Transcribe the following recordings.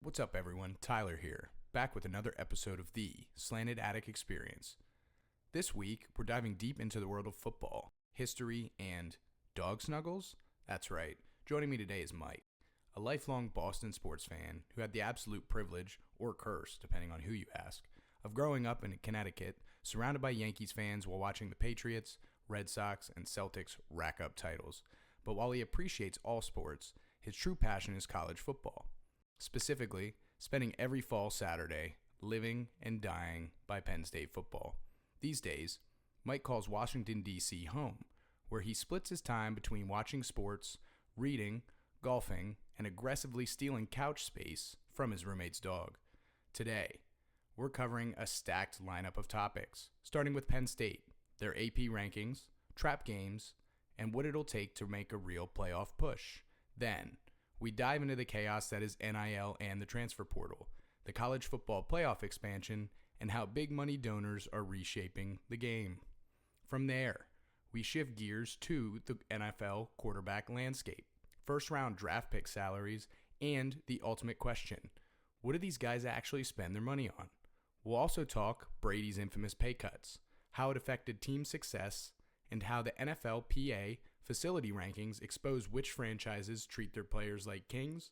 What's up, everyone? Tyler here, back with another episode of the Slanted Attic Experience. This week, we're diving deep into the world of football, history, and dog snuggles? That's right. Joining me today is Mike, a lifelong Boston sports fan who had the absolute privilege, or curse, depending on who you ask, of growing up in Connecticut, surrounded by Yankees fans while watching the Patriots, Red Sox, and Celtics rack up titles. But while he appreciates all sports, his true passion is college football. Specifically, spending every fall Saturday living and dying by Penn State football. These days, Mike calls Washington, D.C. home, where he splits his time between watching sports, reading, golfing, and aggressively stealing couch space from his roommate's dog. Today, we're covering a stacked lineup of topics, starting with Penn State, their AP rankings, trap games, and what it'll take to make a real playoff push. Then, we dive into the chaos that is NIL and the transfer portal, the college football playoff expansion, and how big money donors are reshaping the game. From there, we shift gears to the NFL quarterback landscape, first round draft pick salaries, and the ultimate question: what do these guys actually spend their money on? We'll also talk Brady's infamous pay cuts, how it affected team success, and how the NFLPA facility rankings expose which franchises treat their players like kings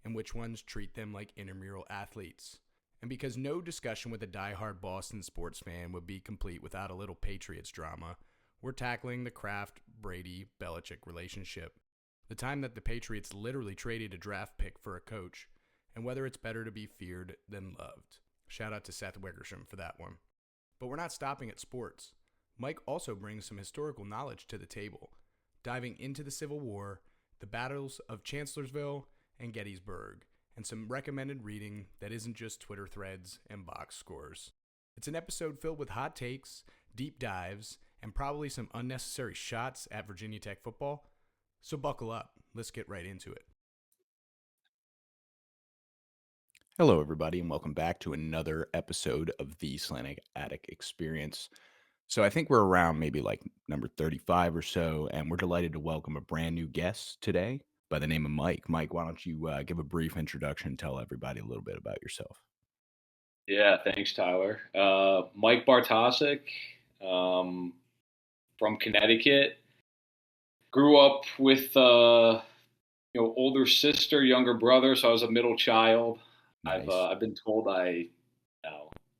and which ones treat them like intramural athletes. And because no discussion with a diehard Boston sports fan would be complete without a little Patriots drama, we're tackling the Kraft-Brady-Belichick relationship, the time that the Patriots literally traded a draft pick for a coach, and whether it's better to be feared than loved. Shout out to Seth Wickersham for that one. But we're not stopping at sports. Mike also brings some historical knowledge to the table, diving into the Civil War, the battles of Chancellorsville and Gettysburg, and some recommended reading that isn't just Twitter threads and box scores. It's an episode filled with hot takes, deep dives, and probably some unnecessary shots at Virginia Tech football. So buckle up. Let's get right into it. Hello, everybody, and welcome back to another episode of the Slanted Attic Experience. So I think we're around maybe like number 35 or so, and we're delighted to welcome a brand new guest today by the name of Mike. Mike, why don't you give a brief introduction, tell everybody a little bit about yourself? Yeah, thanks, Tyler. Mike Bartosik, um, from Connecticut. Grew up with older sister, younger brother, so I was a middle child. Nice. I've been told I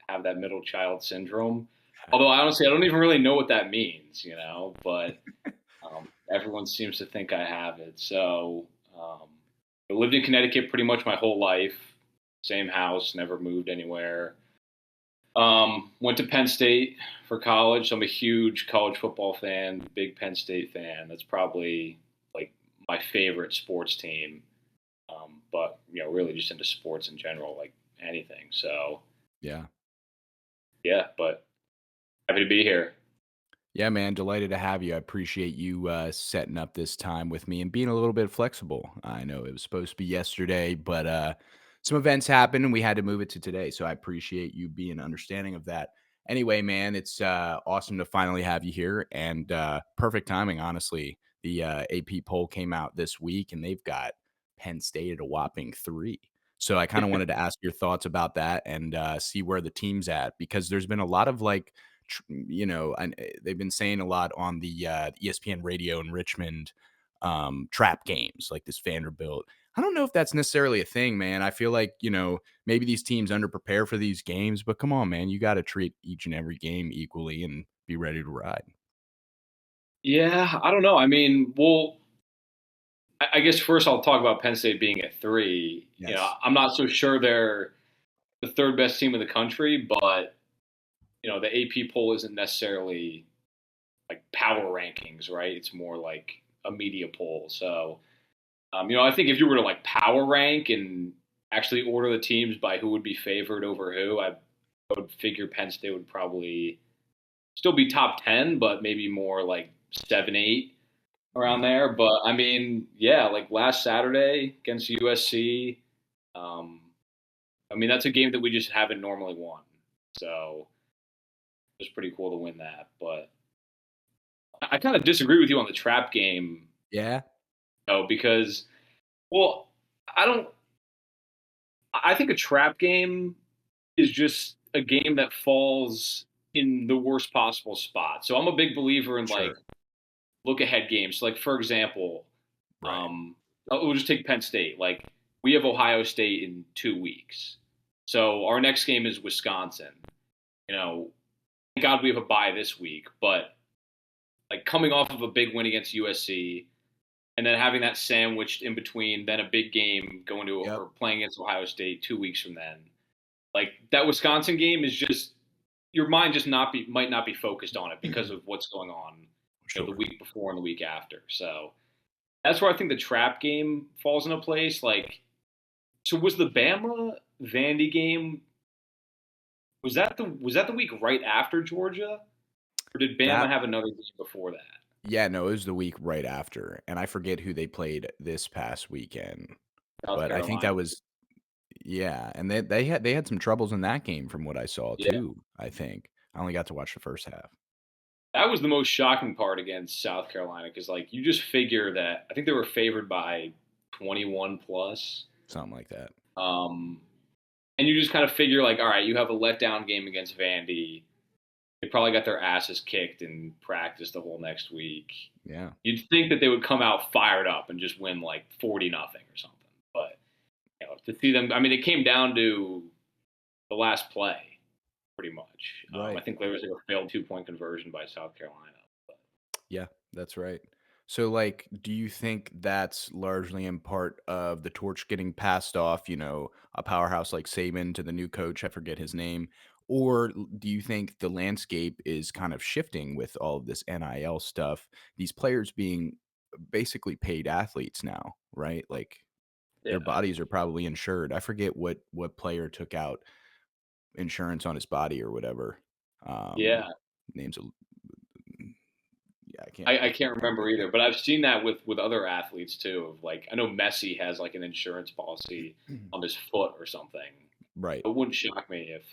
have that middle child syndrome. Although honestly, I don't even really know what that means, But everyone seems to think I have it. So I lived in Connecticut pretty much my whole life. Same house, never moved anywhere. Went to Penn State for college. So I'm a huge college football fan, big Penn State fan. That's probably like my favorite sports team. But really just into sports in general, like anything. So Yeah. yeah, but happy to be here. Yeah, man, delighted to have you. I appreciate you setting up this time with me and being a little bit flexible. I know it was supposed to be yesterday, but some events happened and we had to move it to today. So I appreciate you being understanding of that. Anyway, man, it's awesome to finally have you here, and perfect timing, honestly. The AP poll came out this week, and they've got Penn State at a whopping 3. So I kind of wanted to ask your thoughts about that and see where the team's at, because there's been a lot of and they've been saying a lot on the ESPN radio in Richmond, trap games like this Vanderbilt. I don't know if that's necessarily a thing, man. I feel like, maybe these teams underprepare for these games, but come on, man, you got to treat each and every game equally and be ready to ride. Yeah, I don't know. I mean, well, I guess first I'll talk about Penn State being at 3. Yes. I'm not so sure they're the third best team in the country, but the AP poll isn't necessarily like power rankings, right? It's more like a media poll. So, I think if you were to like power rank and actually order the teams by who would be favored over who, I would figure Penn State would probably still be top 10, but maybe more like 7, 8 around Yeah. there. But I mean, yeah, like last Saturday against USC, um, I mean, that's a game that we just haven't normally won. So it was pretty cool to win that. But I kind of disagree with you on the trap game, Yeah. though, because, well, I don't. I think a trap game is just a game that falls in the worst possible spot. So I'm a big believer in like Sure. look ahead games. Like for example, Right. we'll just take Penn State. Like we have Ohio State in 2 weeks, so our next game is Wisconsin. Thank God we have a bye this week, but like coming off of a big win against USC, and then having that sandwiched in between, then a big game going to Yep. or playing against Ohio State 2 weeks from then. Like that Wisconsin game is just your mind just might not be focused on it because of what's going on, the Sure. week before and the week after. So that's where I think the trap game falls into place. Like, so was the Bama Vandy game? Was that the week right after Georgia, or did Bama That have another game before that? Yeah, no, it was the week right after, and I forget who they played this past weekend, South but I think that Carolina. was yeah, and they had some troubles in that game from what I saw Yeah, too, I think. I only got to watch the first half, that was the most shocking part against South Carolina because like you just figure that I think they were favored by 21 plus. something like that. Um, and you just kind of figure like, all right, you have a letdown game against Vandy. They probably got their asses kicked in practice the whole next week. Yeah. You'd think that they would come out fired up and just win like 40-0 or something. But to see them, I mean, it came down to the last play, pretty much. I Right. think there was a failed 2-point conversion by South Carolina. But Yeah, that's right. So, like, do you think that's largely in part of the torch getting passed off, a powerhouse like Saban to the new coach, I forget his name, or do you think the landscape is kind of shifting with all of this NIL stuff, these players being basically paid athletes now, right? Like their yeah, bodies are probably insured. I forget what player took out insurance on his body or whatever. yeah. Names Yeah, I can't I I can't can't remember remember right either, now. but I've seen that with other athletes too. Of like, I know Messi has like an insurance policy on his foot or something. Right. It wouldn't shock me if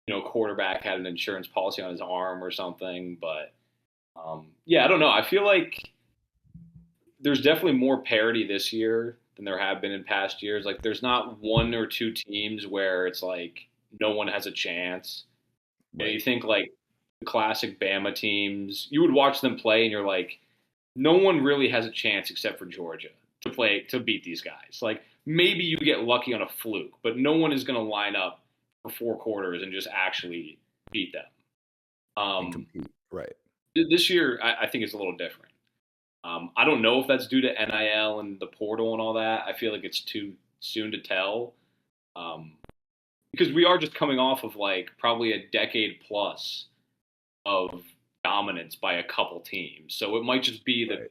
a quarterback had an insurance policy on his arm or something. But yeah, I don't know. I feel like there's definitely more parity this year than there have been in past years. Like, there's not one or two teams where it's like no one has a chance. You Right. think like the classic Bama teams, you would watch them play and you're like, no one really has a chance except for Georgia to beat these guys. Like maybe you get lucky on a fluke, but no one is going to line up for 4 quarters and just actually beat them. And Um, compete. Right. this year, I think it's a little different. I don't know if that's due to NIL and the portal and all that. I feel like it's too soon to tell. Um, because we are just coming off of like probably a decade plus of dominance by a couple teams. So it might just be the Right.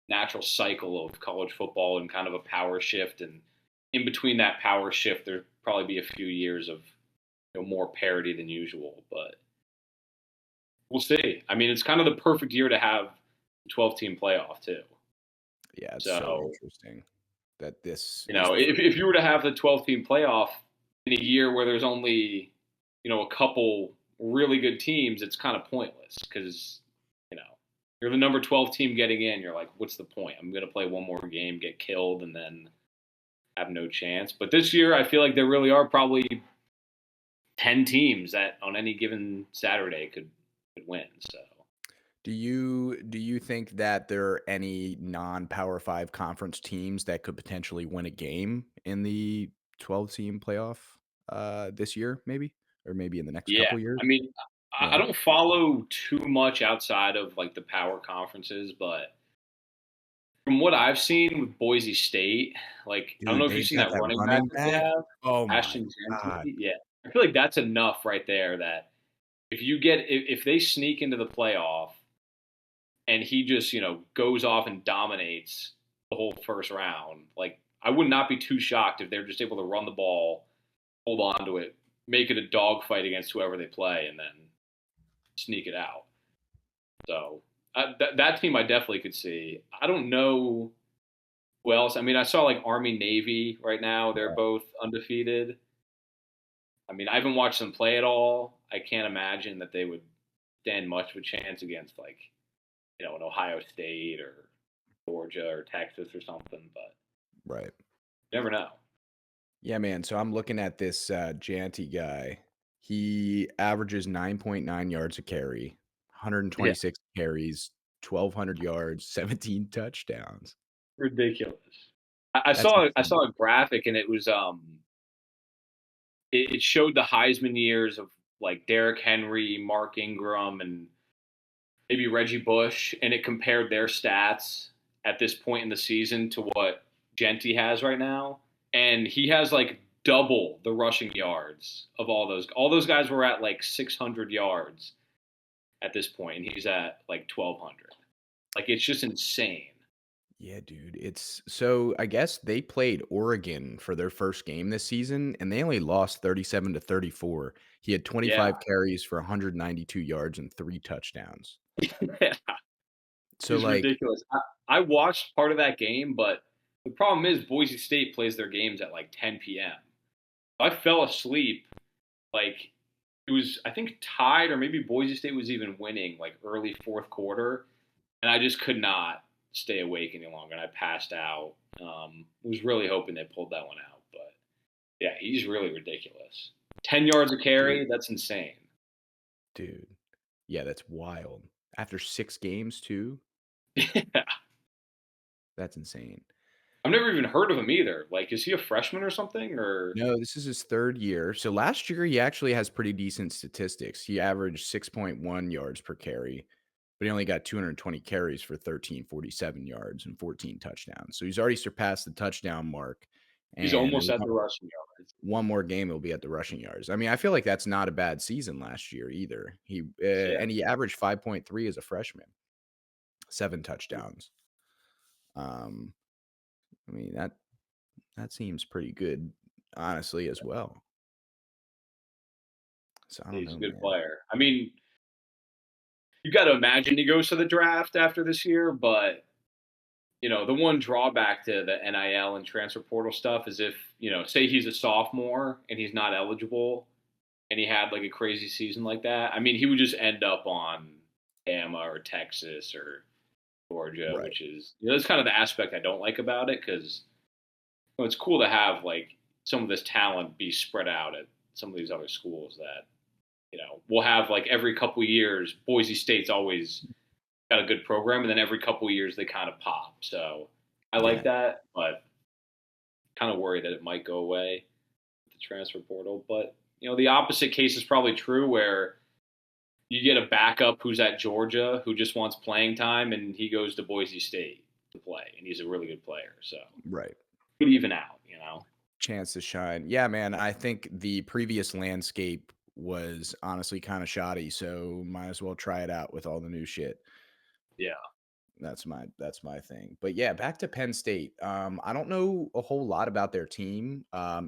natural cycle of college football and kind of a power shift. And in between that power shift, there'd probably be a few years of more parity than usual. But we'll see. I mean, it's kind of the perfect year to have a 12-team playoff too. Yeah, it's so So interesting that this is the if you were to have the 12-team playoff in a year where there's only a couple really good teams, it's kind of pointless because you know you're the number 12 team getting in. You're like, what's the point? I'm going to play one more game, get killed, and then have no chance. But this year, I feel like there really are probably 10 teams that on any given Saturday could win. So Do you think that there are any non-Power 5 conference teams that could potentially win a game in the 12-team playoff, this year maybe? Or maybe in the next yeah, couple years? I mean, I Yeah. don't follow too much outside of like the power conferences, but from what I've seen with Boise State, like I don't know Dude, if you've they've seen got that that running back running that they back. have, Oh my Ashton Genty. god. Yeah, I feel like that's enough right there. That if they sneak into the playoff and he just goes off and dominates the whole first round, like I would not be too shocked if they're just able to run the ball, hold on to it, make it a dogfight against whoever they play, and then sneak it out. So that team I definitely could see. I don't know who else. I mean, I saw like Army Navy right now. They're both undefeated. I mean, I haven't watched them play at all. I can't imagine that they would stand much of a chance against like an Ohio State or Georgia or Texas or something. But Right. you never know. Yeah, man. So I'm looking at this Janty guy. He averages 9.9 yards a carry, Yeah, 126 carries, 1,200 yards, 17 touchdowns. ridiculous. I That's saw I insane. saw a graphic and it was it showed the Heisman years of like Derrick Henry, Mark Ingram, and maybe Reggie Bush, and it compared their stats at this point in the season to what Genty has right now, and he has like double the rushing yards of all those. All those guys were at like 600 yards at this point, and he's at like 1,200. Like it's just insane. Yeah, dude. It's so I guess they played Oregon for their first game this season and they only lost 37-34. He had Yeah, 25 carries for 192 yards and 3 touchdowns. So he's like, ridiculous. I watched part of that game, but the problem is Boise State plays their games at like 10 p.m. I fell asleep like it was I think tied or maybe Boise State was even winning like early fourth quarter, and I just could not stay awake any longer, and I passed out. Was really hoping they pulled that one out, but yeah, he's really ridiculous. 10 yards a dude, carry, that's insane. dude. Yeah, that's wild. After 6 games too? Yeah. That's insane. I've never even heard of him either. Like, is he a freshman or something? Or No, this is his 3rd year. So last year, he actually has pretty decent statistics. He averaged 6.1 yards per carry, but he only got 220 carries for 1,347 yards and 14 touchdowns. So he's already surpassed the touchdown mark. he's And almost in at the rushing yards. one more game, he'll be at the rushing yards. I mean, I feel like that's not a bad season last year either. Yeah, And he averaged 5.3 as a freshman, 7 touchdowns. Um, I mean that seems pretty good, honestly, as well. So I don't he's a know, good man. player. I mean, you got to imagine he goes to the draft after this year, but the one drawback to the NIL and transfer portal stuff is if, say he's a sophomore and he's not eligible and he had like a crazy season like that. I mean, he would just end up on Bama or Texas or Georgia, Right. which is, that's kind of the aspect I don't like about it because it's cool to have like some of this talent be spread out at some of these other schools that, we'll have like every couple of years, Boise State's always got a good program, and then every couple of years they kind of pop. So I like Yeah. that, but kind of worry that it might go away with the transfer portal. But the opposite case is probably true, where you get a backup who's at Georgia who just wants playing time, and he goes to Boise State to play, and he's a really good player. So Right. could even out. Chance to shine. Yeah, man. I think the previous landscape was honestly kind of shoddy, so might as well try it out with all the new shit. Yeah. That's my thing. But yeah, back to Penn State. I don't know a whole lot about their team.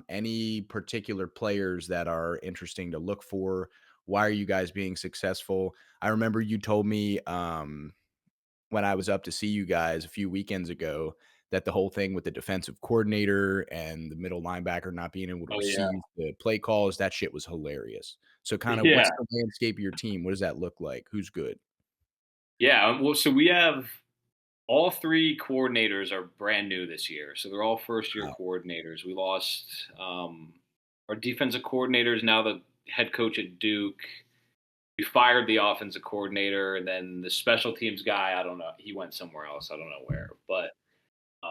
Any particular players that are interesting to look for? Why are you guys being successful? I remember you told me when I was up to see you guys a few weekends ago that the whole thing with the defensive coordinator and the middle linebacker not being able to Oh yeah. receive the play calls, that shit was hilarious. So kind of Yeah. what's the landscape of your team? What does that look like? Who's good? Yeah. Well, so we have all three coordinators are brand new this year, so they're all first year Wow. coordinators. We lost our defensive coordinator is now the head coach at Duke. We fired the offensive coordinator, and then the special teams guy, I don't know, he went somewhere else. I don't know where, but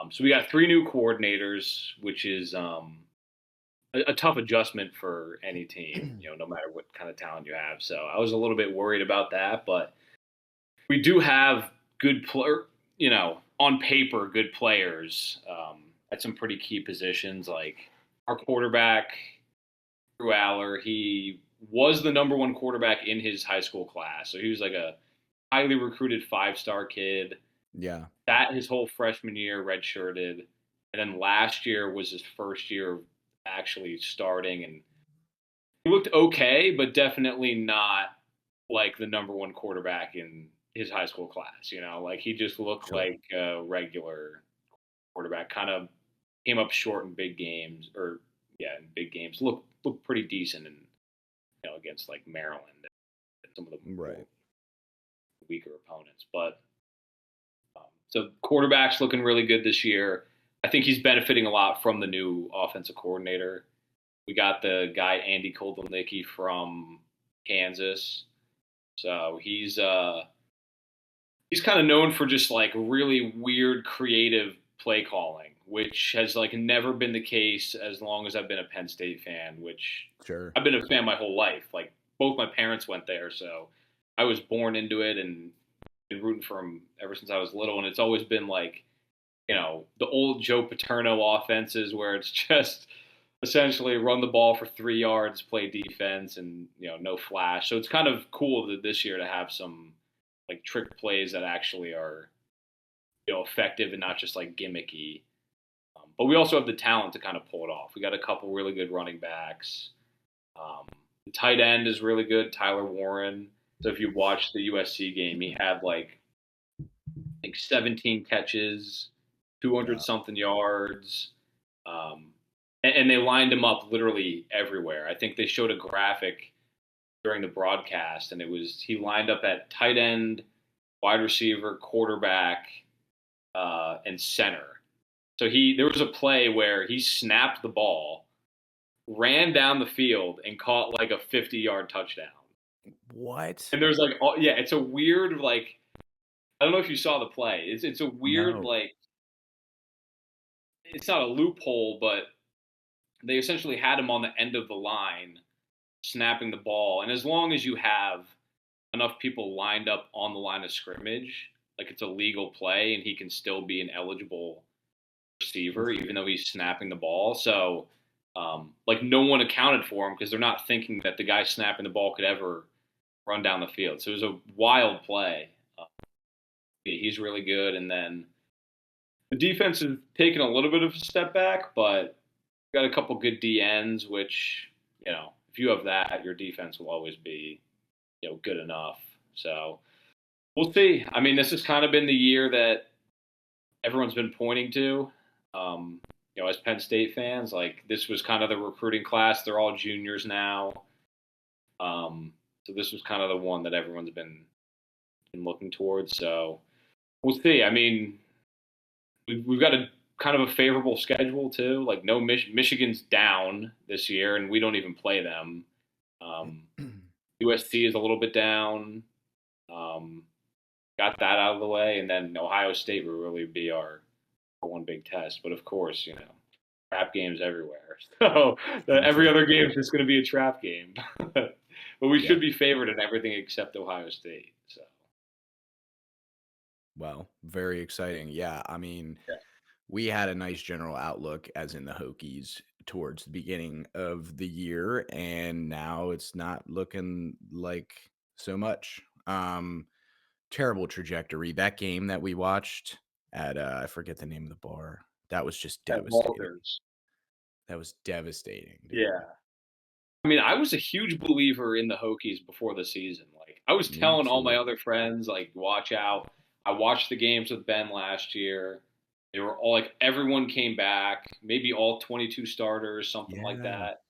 so we got three new coordinators, which is a tough adjustment for any team, no matter what kind of talent you have. So I was a little bit worried about that, but we do have good player, on paper, good players at some pretty key positions. Like our quarterback, Drew Aller, he was the number one quarterback in his high school class. So he was like a highly recruited 5-star kid. Yeah. That his whole freshman year redshirted, and then last year was his first year actually starting, and he looked okay, but definitely not like the number one quarterback in his high school class. Like he just looked Sure. like a regular quarterback. Kind of came up short in big games, or yeah, in big games. Looked pretty decent in against like Maryland and some of the Right. weaker opponents. But so quarterbacks looking really good this year. I think he's benefiting a lot from the new offensive coordinator. We got the guy Andy Kotelnicki from Kansas, so he's kind of known for just like really weird, creative play calling, which has like never been the case as long as I've been a Penn State fan. Which Sure. I've been a fan my whole life. Like both my parents went there, so I was born into it and been rooting for him ever since I was little. And it's always been like the old Joe Paterno offenses where it's just essentially run the ball for 3 yards, play defense, and no flash. So it's kind of cool that this year to have some like trick plays that actually are effective and not just like gimmicky. But we also have the talent to kind of pull it off. We got a couple really good running backs. The tight end is really good, Tyler Warren. So if you watch the USC game, he had like 17 catches, 200 something yards. And they lined him up literally everywhere. I think they showed a graphic during the broadcast, and he lined up at tight end, wide receiver, quarterback, and center. So there was a play where he snapped the ball, ran down the field, and caught like a 50-yard touchdown. What? And there's like, it's a weird like, I don't know if you saw the play. It's a weird like, it's not a loophole, but they essentially had him on the end of the line, snapping the ball. And as long as you have enough people lined up on the line of scrimmage, like it's a legal play, and he can still be an eligible receiver, even though he's snapping the ball. So, like no one accounted for him because they're not thinking that the guy snapping the ball could ever run down the field. So it was a wild play. He's really good. And then the defense has taken a little bit of a step back, but got a couple good DNs, which, if you have that, your defense will always be, good enough. So we'll see. I mean, this has kind of been the year that everyone's been pointing to. As Penn State fans, like this was kind of the recruiting class. They're all juniors now. So this was kind of the one that everyone's been looking towards. So we'll see. I mean, we've got a kind of a favorable schedule too. Like no Michigan's down this year, and we don't even play them. USC is a little bit down. Got that out of the way, and then Ohio State will really be our one big test. But of course, trap games everywhere. So every other game is just going to be a trap game. But we should be favored in everything except Ohio State. So. Well, very exciting. Yeah, I mean, we had a nice general outlook, as in the Hokies, towards the beginning of the year, and now it's not looking like so much. Terrible trajectory. That game that we watched at I forget the name of the bar. That was just devastating. That was devastating. Dude. Yeah. I mean, I was a huge believer in the Hokies before the season. Like, I was telling all my other friends, like, watch out. I watched the games with Ben last year. They were all like, everyone came back, maybe all 22 starters, something like that.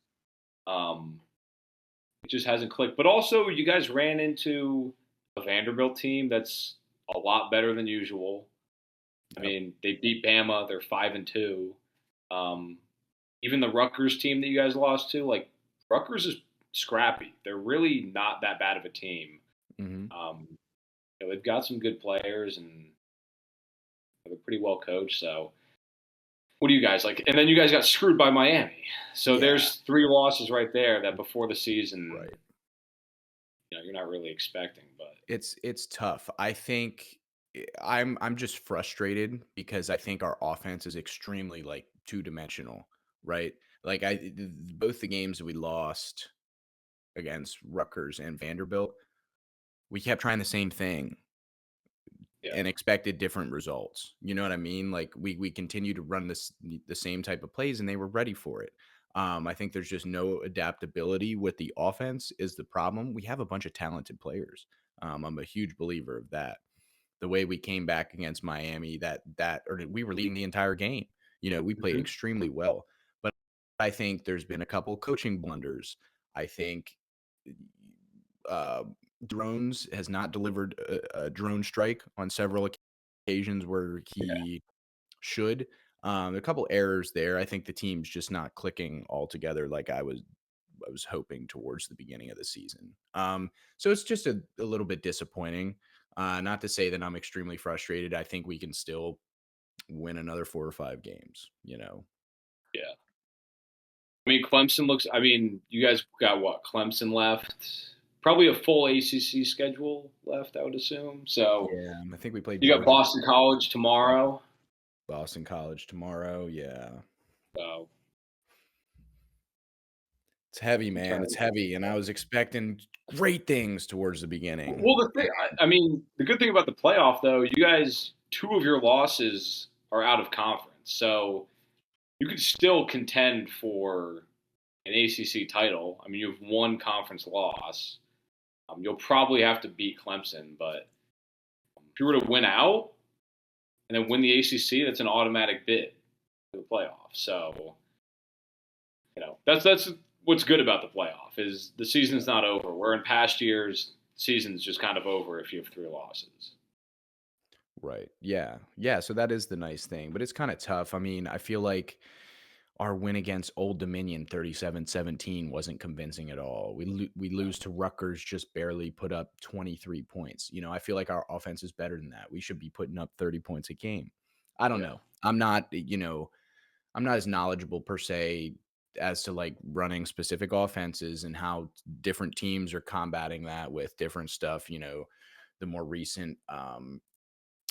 It just hasn't clicked. But also, you guys ran into a Vanderbilt team that's a lot better than usual. I mean, they beat Bama. They're 5-2. Even the Rutgers team that you guys lost to, like, Rutgers is scrappy. They're really not that bad of a team. They've got some good players, and they're pretty well coached. So, what do you guys like? And then you guys got screwed by Miami. So there's 3 losses right there that before the season, you're not really expecting. But it's tough. I think I'm just frustrated because I think our offense is extremely like 2-dimensional, right? Like both the games that we lost against Rutgers and Vanderbilt, we kept trying the same thing and expected different results. You know what I mean? Like we continue to run the same type of plays, and they were ready for it. I think there's just no adaptability with the offense is the problem. We have a bunch of talented players. I'm a huge believer of that. The way we came back against Miami, or we were leading the entire game. We played extremely well. But I think there's been a couple coaching blunders. I think drones has not delivered a drone strike on several occasions where he should. A couple errors there. I think the team's just not clicking altogether like I was hoping towards the beginning of the season. So it's just a little bit disappointing. Not to say that I'm extremely frustrated. I think we can still win another 4 or 5 games. Yeah. I mean, Clemson looks. I mean, you guys got what? Clemson left. Probably a full ACC schedule left, I would assume. So Yeah, I think we play you got Georgia, Boston College tomorrow. Boston College tomorrow. Yeah, So it's heavy, I'm man. trying It's to. heavy, and I was expecting great things towards the beginning. Well, the thing, I mean, the good thing about the playoff, though, you guys, two of your losses are out of conference, so you could still contend for an ACC title. I mean, you have one conference loss. You'll probably have to beat Clemson, but if you were to win out and then win the ACC, that's an automatic bid for the playoff. So, that's what's good about the playoff is the season's not over. Where in past years, season's just kind of over if you have 3 losses. Right. Yeah. Yeah. So that is the nice thing, but it's kind of tough. I mean, I feel like our win against Old Dominion 37-17 wasn't convincing at all. We lose to Rutgers, just barely put up 23 points. I feel like our offense is better than that. We should be putting up 30 points a game. I don't Yeah. know. I'm not as knowledgeable per se as to like running specific offenses and how different teams are combating that with different stuff. The more recent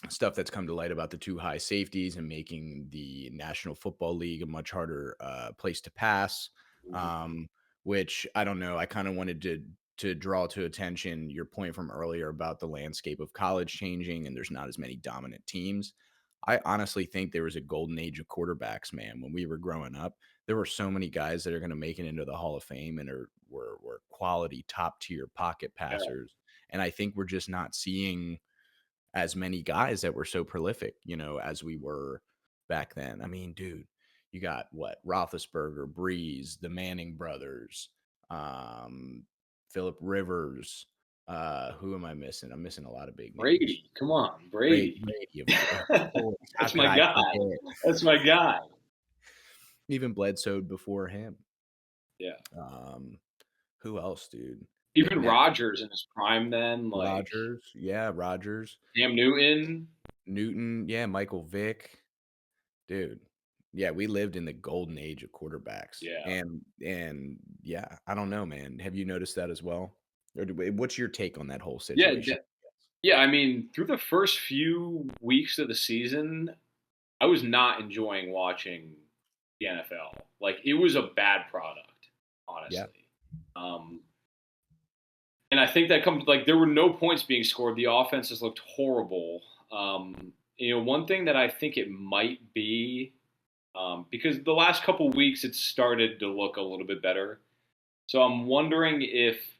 stuff that's come to light about the two high safeties and making the National Football League a much harder place to pass. Mhm. Um, which I don't know. I kind of wanted to draw to attention your point from earlier about the landscape of college changing and there's not as many dominant teams. I honestly think there was a golden age of quarterbacks, man. When we were growing up, there were so many guys that are going to make it into the Hall of Fame and were quality top tier pocket Yeah. passers. And I think we're just not seeing as many guys that were so prolific, as we were back then. I mean, dude, you got what? Roethlisberger, Breeze, the Manning brothers, um, Philip Rivers. Who am I missing? I'm missing a lot of big names. Brady, come on, Brady, Brady. Brady, of course. How That's could my I guy. forget? That's my guy. Even Bledsoe before him. Yeah. Um, who else, dude? Even McNabb, Rodgers in his prime then, like Rogers, yeah, Rogers, Cam Newton. Newton, yeah, Michael Vick. Dude, yeah, we lived in the golden age of quarterbacks, Yeah. and yeah, I don't know, man. Have you noticed that as well? Or what's your take on that whole Yeah. situation? Yeah. I mean, through the first few weeks of the season, I was not enjoying watching the NFL. Like, it was a bad product, Yeah, honestly. Um, and I think that comes like there were no points being scored. The offenses looked horrible. One thing that I think it might be because the last couple weeks it started to look a little bit better. So I'm wondering if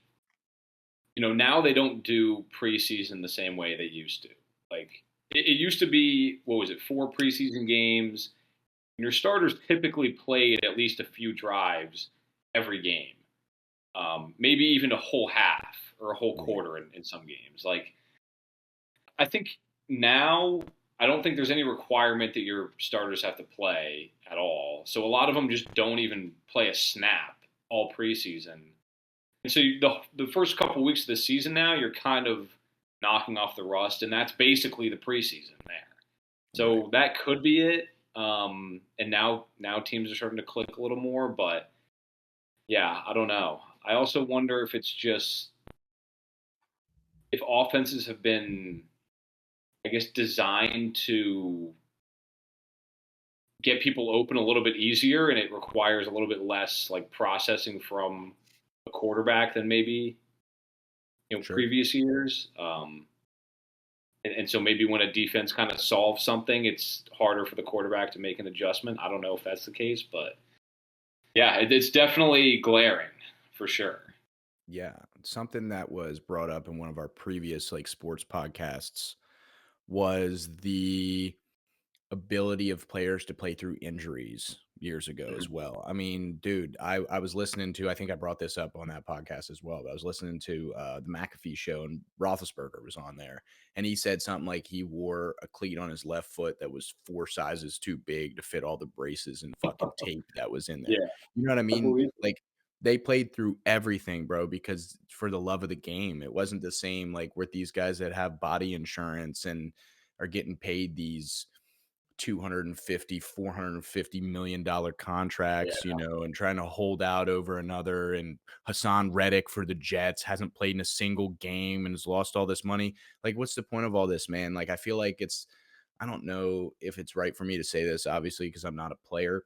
now they don't do preseason the same way they used to. Like it used to be, what was it, 4 preseason games? And your starters typically played at least a few drives every game, maybe even a whole half or a whole yeah, quarter in some games. Like I think now I don't think there's any requirement that your starters have to play at all. So a lot of them just don't even play a snap all preseason. And so the first couple of weeks of the season now, you're kind of knocking off the rust, and that's basically the preseason there. right. So that could be it. And now teams are starting to click a little more, but yeah, I don't know. I also wonder if it's just if offenses have been, I guess, designed to get people open a little bit easier, and it requires a little bit less like processing from a quarterback than maybe Sure. previous years. And so maybe when a defense kind of solves something, it's harder for the quarterback to make an adjustment. I don't know if that's the case, but yeah, it's definitely glaring for sure. Yeah, something that was brought up in one of our previous like sports podcasts was the ability of players to play through injuries years ago as Mhm. well. I mean, dude, I was listening to, I think I brought this up on that podcast as well, but I was listening to the McAfee show and Roethlisberger was on there. And he said something like he wore a cleat on his left foot that was 4 sizes too big to fit all the braces and fucking tape that was in there. Yeah, You know what I I mean? believe it. Like, they played through everything, bro, because for the love of the game. It wasn't the same like with these guys that have body insurance and are getting paid these 250, 450 million dollar Yeah, contracts, and trying to hold out over another. And Hassan Reddick for the Jets hasn't played in a single game and has lost all this money. Like, what's the point of all this, man? Like, I feel like I don't know if it's right for me to say this, obviously, because I'm not a player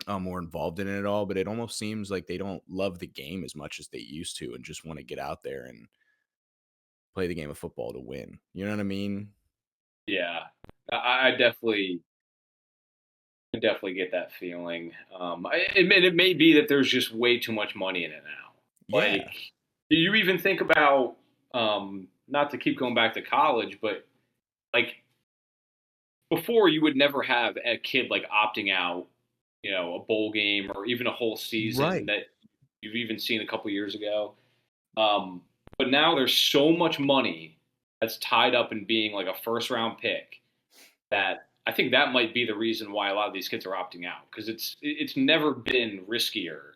more involved in it at all, but it almost seems like they don't love the game as much as they used to and just want to get out there and play the game of football to win. You know what I mean? yeah. I definitely get that feeling. It may be that there's just way too much money in it now. Yeah. Like, do you even think about not to keep going back to college, but like before you would never have a kid like opting out, a bowl game or even a whole season Right. that you've even seen a couple years ago. Um, but now there's so much money that's tied up in being like a first round pick that I think that might be the reason why a lot of these kids are opting out because it's never been riskier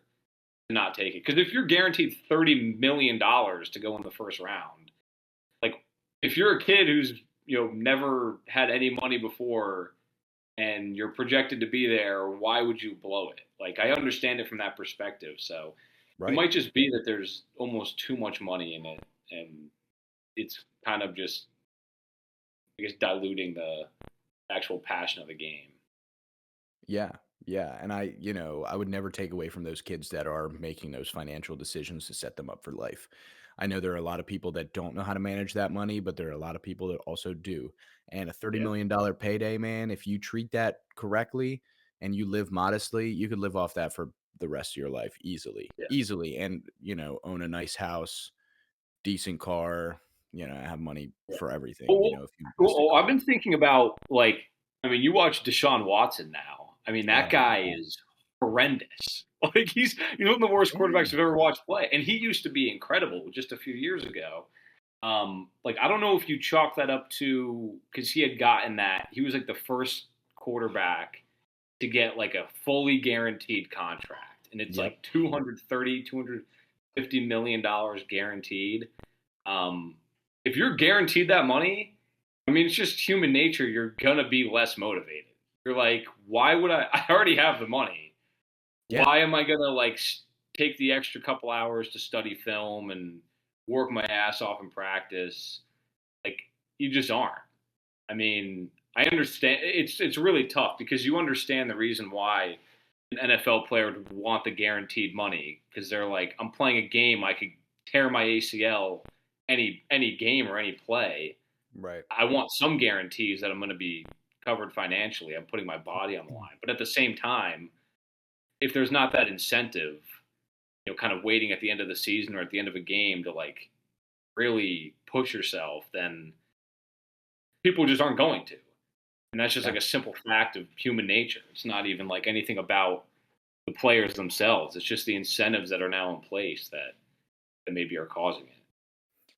to not take it. Because if you're guaranteed $30 million to go in the first round, like if you're a kid who's never had any money before and you're projected to be there, why would you blow it? Like I understand it from that perspective. So it Right. might just be that there's almost too much money in it, and it's kind of just I guess diluting the actual passion of the game. Yeah. Yeah. And I would never take away from those kids that are making those financial decisions to set them up for life. I know there are a lot of people that don't know how to manage that money, but there are a lot of people that also do. And a $30 Yeah, million payday, man, if you treat that correctly and you live modestly, you could live off that for the rest of your life easily, yeah. easily. And, own a nice house, decent car, have money Yeah. for everything, Well, if you invest it well, I've been correctly. thinking about like, I mean, you watch Deshaun Watson now. I mean, that Oh, my guy God. is horrendous. Like he's one of the worst Yeah. quarterbacks I've ever watched play, and he used to be incredible just a few years ago. Like I don't know if you chalk that up to because he had gotten that he was like the first quarterback to get like a fully guaranteed contract, and it's Yep. like 250 million dollars guaranteed. Um, if you're guaranteed that money, I mean, it's just human nature. You're gonna be less motivated. You're like, why would I? I already have the money. Yeah. Why am I gonna like take the extra couple hours to study film and work my ass off in practice? Like, you just aren't. I mean, I understand. It's really tough because you understand the reason why an NFL player would want the guaranteed money because they're like, I'm playing a game. I could tear my ACL any game or any play. Right. I want some guarantees that I'm going to be covered financially. I'm putting my body on the line. But at the same time, if there's not that incentive, kind of waiting at the end of the season or at the end of a game to like really push yourself, then people just aren't going to. And that's just Yeah. like a simple fact of human nature. It's not even like anything about the players themselves. It's just the incentives that are now in place that maybe are causing it.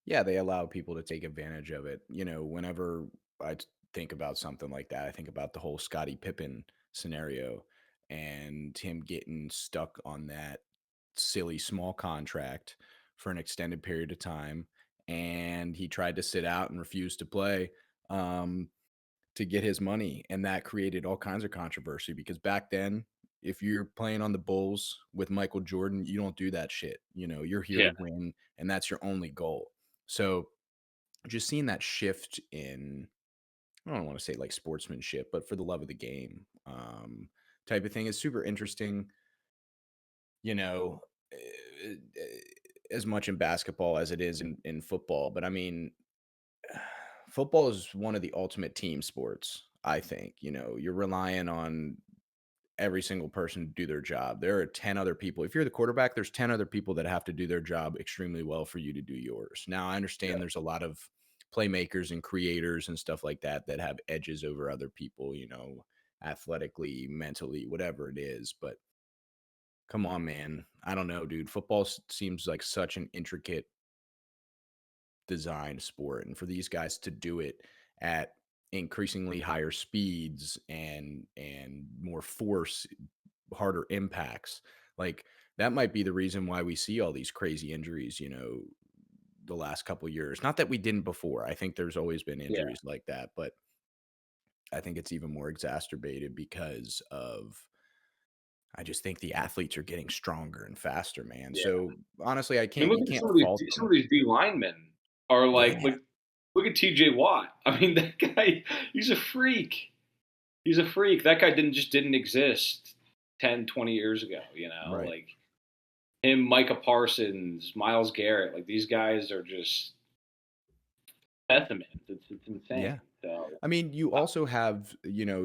Yeah, they allow people to take advantage of it. Whenever think about something like that, I think about the whole Scottie Pippen scenario and him getting stuck on that silly small contract for an extended period of time. And he tried to sit out and refused to play. Um, to get his money, and that created all kinds of controversy because back then, if you're playing on the Bulls with Michael Jordan, you don't do that shit. You're here Yeah, to win, and that's your only goal. So just seeing that shift in, I don't want to say like sportsmanship, but for the love of the game, type of thing is super interesting. You know, eh, eh, as much in basketball as it is in football, but I mean, football is one of the ultimate team sports. I think, you're relying on every single person to do their job. There are 10 other people. If you're the quarterback, there's 10 other people that have to do their job extremely well for you to do yours. Now, I yeah, understand there's a lot of playmakers and creators and stuff like that that have edges over other people, athletically, mentally, whatever it is. But come on, man. I don't know, dude. Football seems like such an intricate design sport, and for these guys to do it at increasingly higher speeds and more force, harder impacts, like that might be the reason why we see all these crazy injuries, the last couple years. Not that we didn't before. I think there's always been Yeah. injuries like that, but I think it's even more exacerbated because of I just think the athletes are getting stronger and faster, man. Yeah. So honestly, I I mean, can't look you at can't some of these fault some them. of these D linemen are Yeah. like look at T.J. Watt. I mean, that guy, he's a freak. He's a freak. That guy didn't exist 10, 20 years ago. Right. Like him, Micah Parsons, Miles Garrett. Like these guys are just specimens. It's insane. Yeah. So I mean, you uh, also have,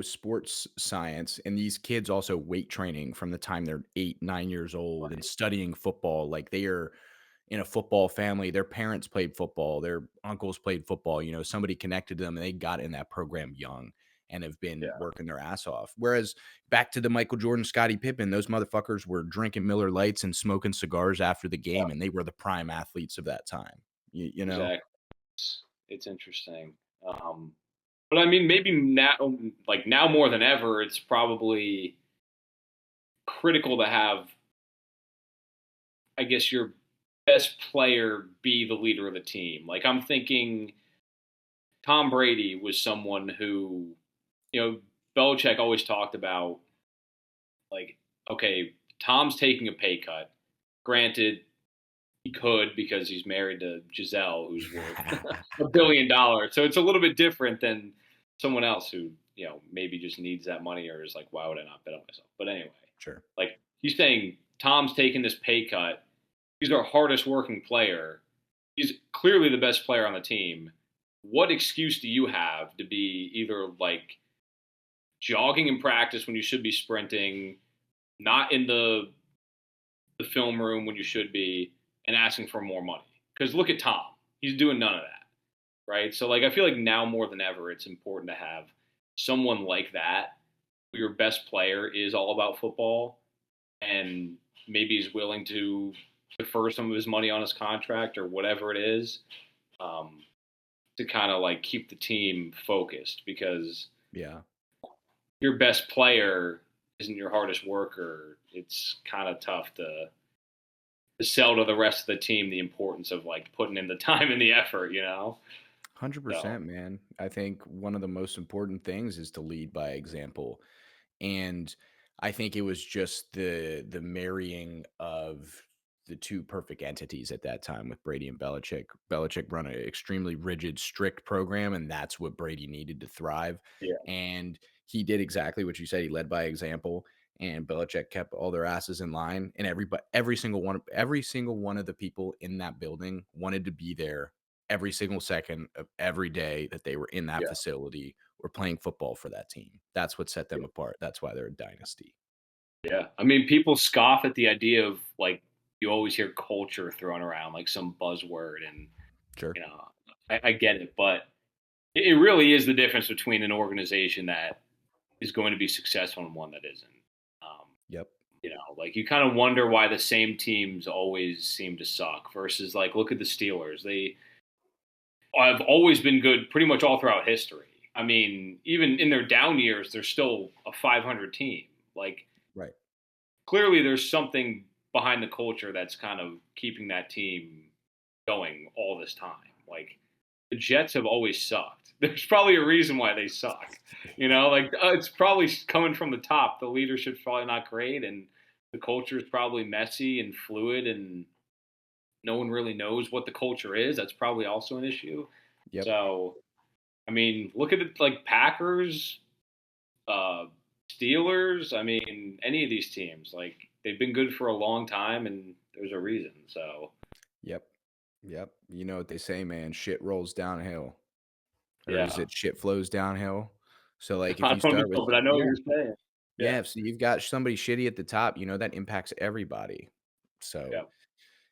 sports science, and these kids also weight training from the time they're 8, 9 years old and studying football. Like they are in a football family. Their parents played football, their uncles played football. Somebody connected to them and they got in that program young and have been yeah, working their ass off. Whereas back to the Michael Jordan, Scottie Pippen, those motherfuckers were drinking Miller Lights and smoking cigars after the yeah, game, and they were the prime athletes of that time. You know? exactly. It's interesting. Um, but I mean, maybe now, like now more than ever, it's probably critical to have, I guess, your best player be the leader of the team. Like I'm thinking Tom Brady was someone who, Belichick always talked about, like, okay, Tom's taking a pay cut. Granted, he could because he's married to Giselle, who's worth $1 billion. So it's a little bit different than someone else who, maybe just needs that money or is like, why would I not bet on myself? But anyway, Sure. like he's saying Tom's taking this pay cut. He's our hardest working player. He's clearly the best player on the team. What excuse do you have to be either like jogging in practice when you should be sprinting, not in the film room when you should be, and asking for more money? Because look at Tom. He's doing none of that, right? So like I feel like now more than ever it's important to have someone like that. Your best player is all about football and maybe is willing to defer some of his money on his contract or whatever it is, um, to kind of like keep the team focused, because Yeah. your best player isn't your hardest worker. It's kind of tough to sell to the rest of the team the importance of like putting in the time and the effort. So 100%, man. I think one of the most important things is to lead by example. And I think it was just the marrying of the two perfect entities at that time with Brady and Belichick. Belichick run an extremely rigid, strict program, and that's what Brady needed to thrive. yeah, And he did exactly what you said. He led by example, and Belichick kept all their asses in line. And every single one of the people in that building wanted to be there every single second of every day that they were in that yeah, facility or playing football for that team. That's what set them apart. That's why they're a dynasty. yeah. I mean, people scoff at the idea of like you always hear culture thrown around like some buzzword, and Sure. you know, I get it, but it really is the difference between an organization that is going to be successful and one that isn't. Um, Yep. like you kind of wonder why the same teams always seem to suck versus like look at the Steelers. They have always been good pretty much all throughout history. I mean, even in their down years, they're still a 500 team. Like Right. clearly there's something behind the culture that's kind of keeping that team going all this time. Like the Jets have always sucked. There's probably a reason why they suck. Like it's probably coming from the top. The leadership's probably not great, and the culture is probably messy and fluid, and no one really knows what the culture is. That's probably also an issue. Yep. So, I mean, look at it like Packers, uh, Steelers. I mean, any of these teams, like they've been good for a long time, and there's a reason. So, Yep. Yep. You know what they say, man, shit rolls downhill. Or is yeah, it shit flows downhill? So like if I you don't start with know, but I know what yeah. you're saying. Yeah, Yeah, so you've got somebody shitty at the top, that impacts everybody. So yeah,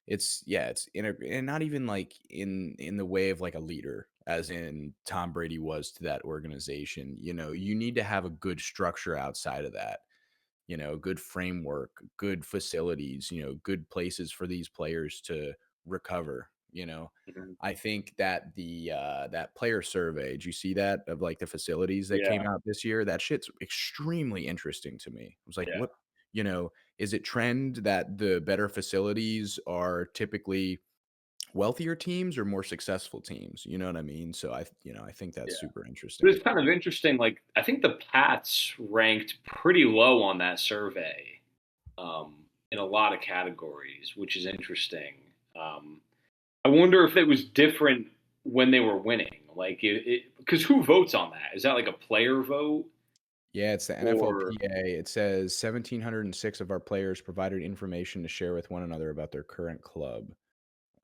it's yeah, it's and not even like in the way of like a leader. as in Tom Brady was to that organization. You need to have a good structure outside of that, good framework, good facilities, good places for these players to recover. Mhm. I think that that player survey, did you see that, of like the facilities that came Yeah, out this year? That shit's extremely interesting to me. I was like, yeah, what, is it trend that the better facilities are typically wealthier teams or more successful teams? You know what I mean? So I think yeah. that's super But interesting. it's kind of interesting. Like, I think the Pats ranked pretty low on that survey in a lot of categories, which is interesting. Um, I wonder if it was different when they were winning. Like, because who votes on that? Is that like a player vote Yeah, it's the or NFLPA. It says 1,706 of our players provided information to share with one another about their current club.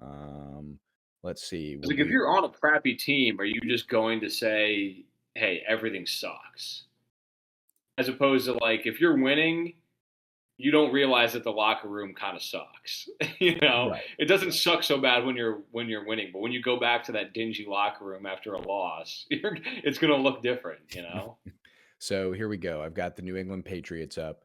Um, let's see. We'll like if do. you're on a crappy team, are you just going to say, "Hey, everything sucks," as opposed to like if you're winning, you don't realize that the locker room kind of sucks. Right. It doesn't suck so bad when you're winning, but when you go back to that dingy locker room after a loss, it's going to look different. So here we go. I've got the New England Patriots up.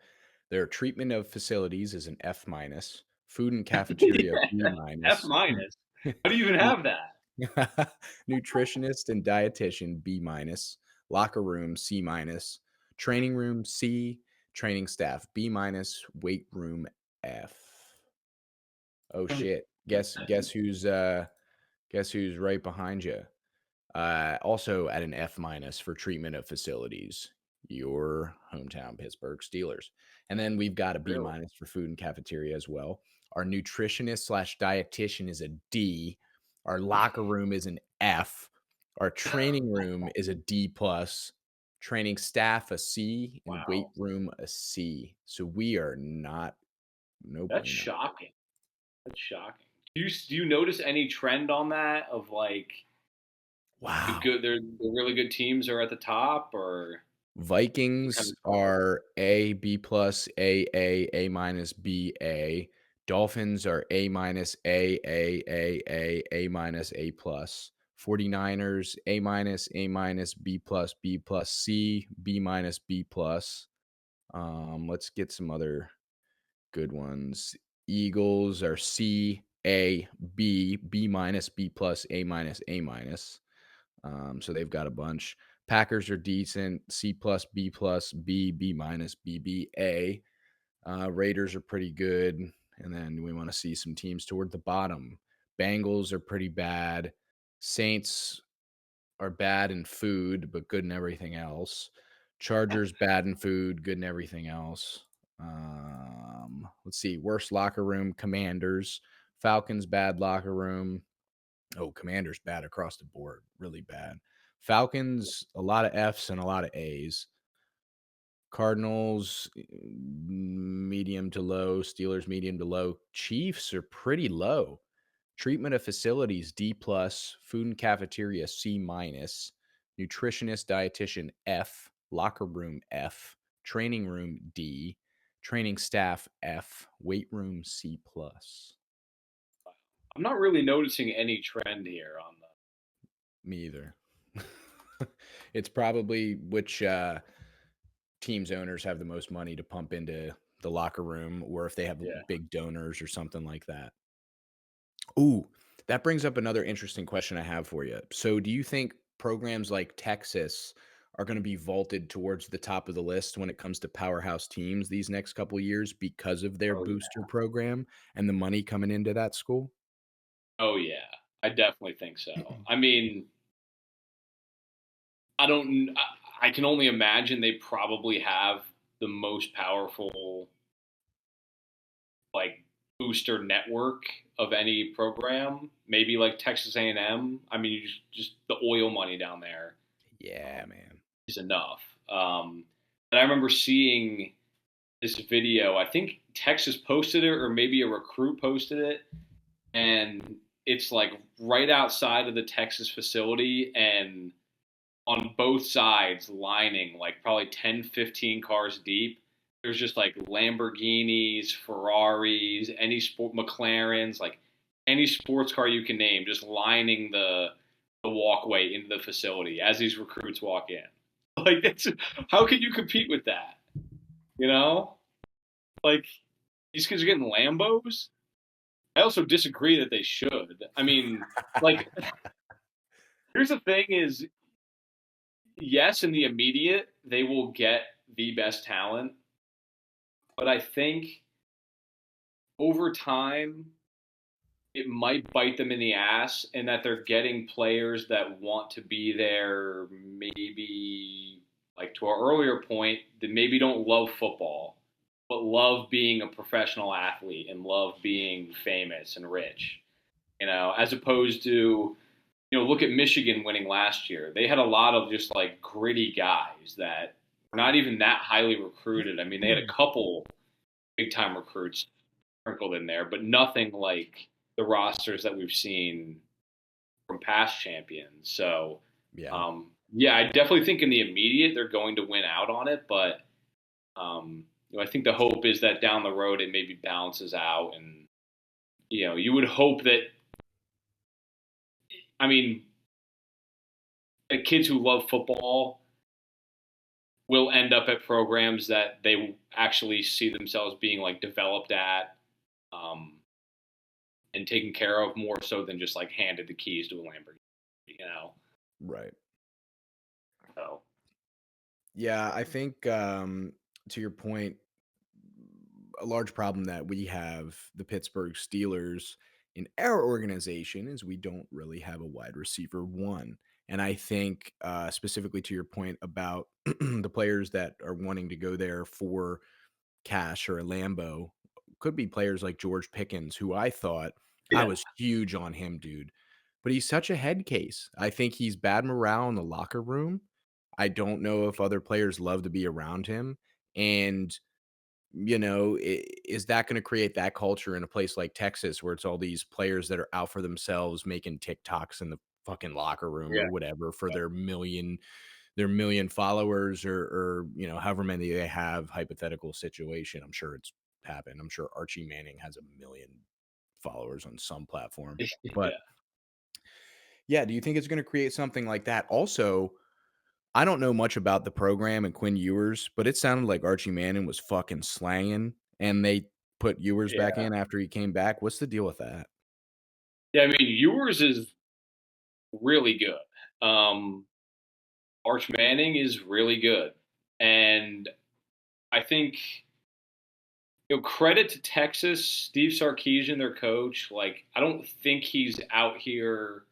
Their treatment of facilities is an F minus. Food and cafeteria B F minus. minus. How do you even Nu- have that? Nutritionist and dietitian B minus. Locker room C minus. Training room C. Training staff B minus. Weight room F. Oh shit. Guess who's right behind you? Also at an F minus for treatment of facilities, your hometown Pittsburgh Steelers. And then we've got a B Really? minus for food and cafeteria as well. Our nutritionist slash dietitian is a D. Our locker room is an F. Our training room is a D plus. Training staff a C and weight Wow, room a C. So we are not no that's bueno. shocking. That's shocking. Do you notice any trend on that of like Wow. the really good teams are at the top, or it kind Vikings of struggle? are A, B plus, A minus, B, A. Dolphins are A minus, A minus, A plus. 49ers, A minus, B plus, C, B minus, B plus. Let's get some other good ones. Eagles are C, A, B minus, B plus, A minus, A minus. So they've got a bunch. Packers are decent. C plus, B minus, B, A. Raiders are pretty good. And then we want to see some teams toward the bottom. Bengals are pretty bad. Saints are bad in food, but good in everything else. Chargers bad in food, good in everything else. Let's see. Worst locker room, Commanders. Falcons bad locker room. Oh, Commanders bad across the board, really bad. Falcons, a lot of Fs and a lot of As. Cardinals, medium to low. Steelers, medium to low. Chiefs are pretty low. Treatment of facilities, D plus. Food and cafeteria, C minus. Nutritionist, dietitian, F. Locker room, F. Training room, D. Training staff, F. Weight room, C plus. I'm not really noticing any trend here on the. Me either. It's probably which teams owners have the most money to pump into the locker room, or if they have Yeah. big donors or something like that. Ooh, that brings up another interesting question I have for you. So, do you think programs like Texas are going to be vaulted towards the top of the list when it comes to powerhouse teams these next couple of years because of their Oh yeah. booster program and the money coming into that school? Oh yeah. I definitely think so. I mean, I don't. I can only imagine they probably have the most powerful like booster network of any program. Maybe like Texas A&M. I mean, just the oil money down there Yeah, um, man. is enough. And I remember seeing this video. I think Texas posted it, or maybe a recruit posted it, and it's like right outside of the Texas facility, and on both sides, lining like probably 10, 15 cars deep. There's just like Lamborghinis, Ferraris, any sport, McLarens, like any sports car you can name, just lining the walkway into the facility as these recruits walk in. Like, how can you compete with that? You know, like these kids are getting Lambos. I also disagree that they should. I mean, like, here's the thing: is yes, in the immediate, they will get the best talent, but I think over time it might bite them in the ass and that they're getting players that want to be there, maybe like to our earlier point, that maybe don't love football but love being a professional athlete and love being famous and rich, as opposed to, look at Michigan winning last year. They had a lot of just like gritty guys that were not even that highly recruited. I mean, they had a couple big time recruits sprinkled in there, but nothing like the rosters that we've seen from past champions. So, Yeah. yeah, I definitely think in the immediate they're going to win out on it, but I think the hope is that down the road it maybe balances out, and you would hope that. I mean, the kids who love football will end up at programs that they actually see themselves being like developed at, and taken care of more so than just like handed the keys to a Lamborghini. Right. So Yeah, I think to your point, a large problem that we have the Pittsburgh Steelers in our organization is we don't really have a wide receiver one. And I think specifically to your point about the players that are wanting to go there for cash or a Lambo could be players like George Pickens, who I yeah, was huge on him, dude. But he's such a head case. I think he's bad morale in the locker room. I don't know if other players love to be around him. And is that going to create that culture in a place like Texas where it's all these players that are out for themselves making TikToks in the fucking locker room yeah, or whatever for their million followers or however many they have, hypothetical situation. I'm sure it's happened. I'm sure Archie Manning has a million followers on some platform. But yeah. yeah, do you think it's going to create something like that? Also, I don't know much about the program and Quinn Ewers, but it sounded like Archie Manning was fucking slanging, and they put Ewers back Yeah. in after he came back. What's the deal with that? Yeah, I mean, yours is really good. Arch Manning is really good. And I think, credit to Texas, Steve Sarkisian, their coach. Like, I don't think he's out here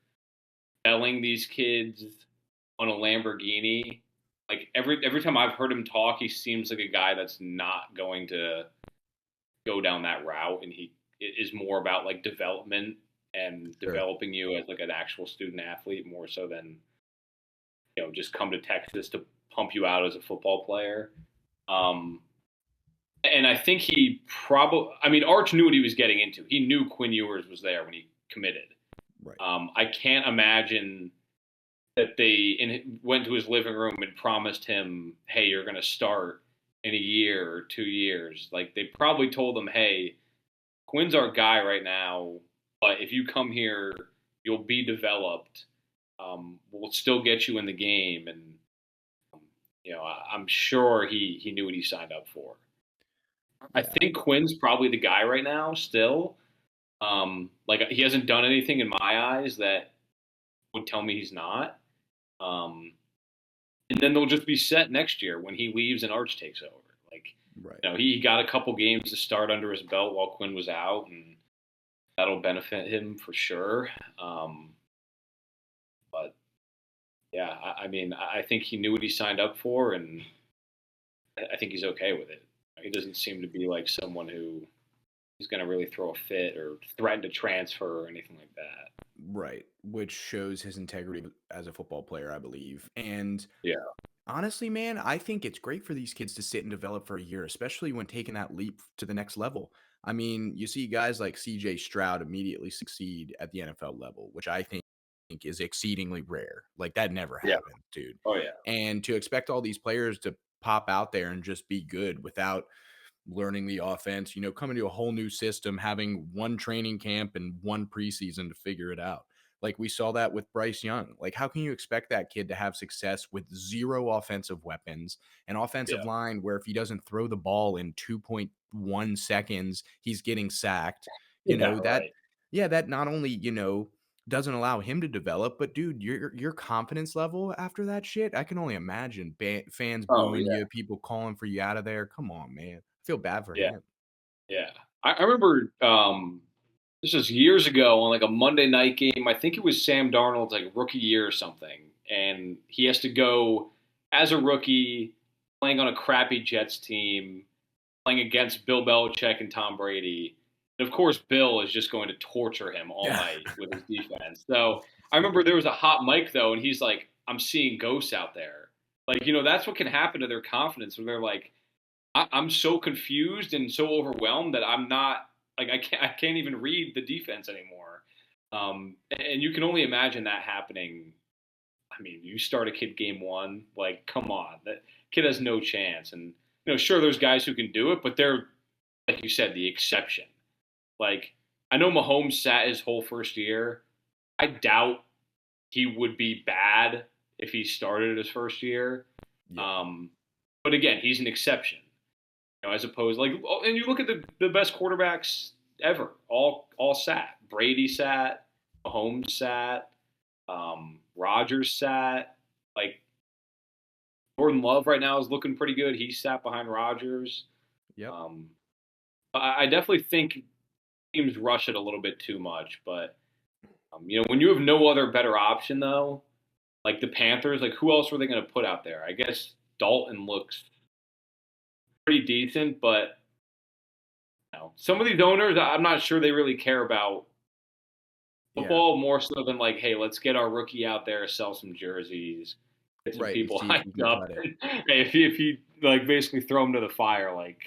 selling these kids on a Lamborghini. Like every time I've heard him talk, he seems like a guy that's not going to go down that route, and he is more about like development and Sure. developing you as like an actual student athlete more so than just come to Texas to pump you out as a football player. Um, and I think he probably, I mean, Arch knew what he was getting into. He knew Quinn Ewers was there when he committed. Right. I can't imagine that went to his living room and promised him, "Hey, you're going to start in a year or 2 years." Like they probably told him, "Hey, Quinn's our guy right now, but if you come here, you'll be developed. We'll still get you in the game." And I'm sure he knew what he signed up for. I Yeah. think Quinn's probably the guy right now still. Like he hasn't done anything in my eyes that would tell me he's not. Um, and then they'll just be set next year when he leaves and Arch takes over. Like, Right. he got a couple games to start under his belt while Quinn was out, and that'll benefit him for sure. But yeah, I mean, I think he knew what he signed up for, and I think he's okay with it. He doesn't seem to be like someone who is going to really throw a fit or threaten to transfer or anything like that. Right. Which shows his integrity as a football player, I believe. And Yeah, honestly, man, I think it's great for these kids to sit and develop for a year, especially when taking that leap to the next level. I mean, you see guys like CJ Stroud immediately succeed at the NFL level, which I think is exceedingly rare. Like that never yeah, happened, dude. oh yeah, And to expect all these players to pop out there and just be good without learning the offense, coming to a whole new system, having one training camp and one preseason to figure it out. Like we saw that with Bryce Young. Like, how can you expect that kid to have success with zero offensive weapons, an offensive Yeah. line where if he doesn't throw the ball in 2.1 seconds, he's getting sacked? You Yeah. know, Right. that not only, doesn't allow him to develop, but dude, your confidence level after that shit, I can only imagine fans Oh booing yeah. you, people calling for you out of there. Come on, man. I feel bad for Yeah. him. Yeah. I remember this was years ago on like a Monday night game. I think it was Sam Darnold's like rookie year or something, and he has to go as a rookie playing on a crappy Jets team, playing against Bill Belichick and Tom Brady. And of course, Bill is just going to torture him all Yeah. night with his defense. So I remember there was a hot mic though, and he's like, "I'm seeing ghosts out there." Like that's what can happen to their confidence when they're like, I'm so confused and so overwhelmed that I'm not like I can't even read the defense anymore. And you can only imagine that happening. I mean, you start a kid game one, like come on, that kid has no chance. And sure, there's guys who can do it, but they're like you said, the exception. Like I know Mahomes sat his whole first year. I doubt he would be bad if he started his first year. Yeah. Um, but again, he's an exception. As opposed like, and you look at the best quarterbacks ever, all sat. Brady sat, Mahomes sat, Rodgers sat. Like Jordan Love right now is looking pretty good. He sat behind Rodgers. Yep. Um, I definitely think teams rush it a little bit too much, but when you have no other better option though, like the Panthers, like who else were they going to put out there? I guess Dalton looks pretty decent, but some of these owners, I'm not sure they really care about Yeah. football more so than like, hey, let's get our rookie out there, sell some jerseys, get some Right. And people see if you hyped can up. cut it. Hey, if you like basically throw them to the fire, like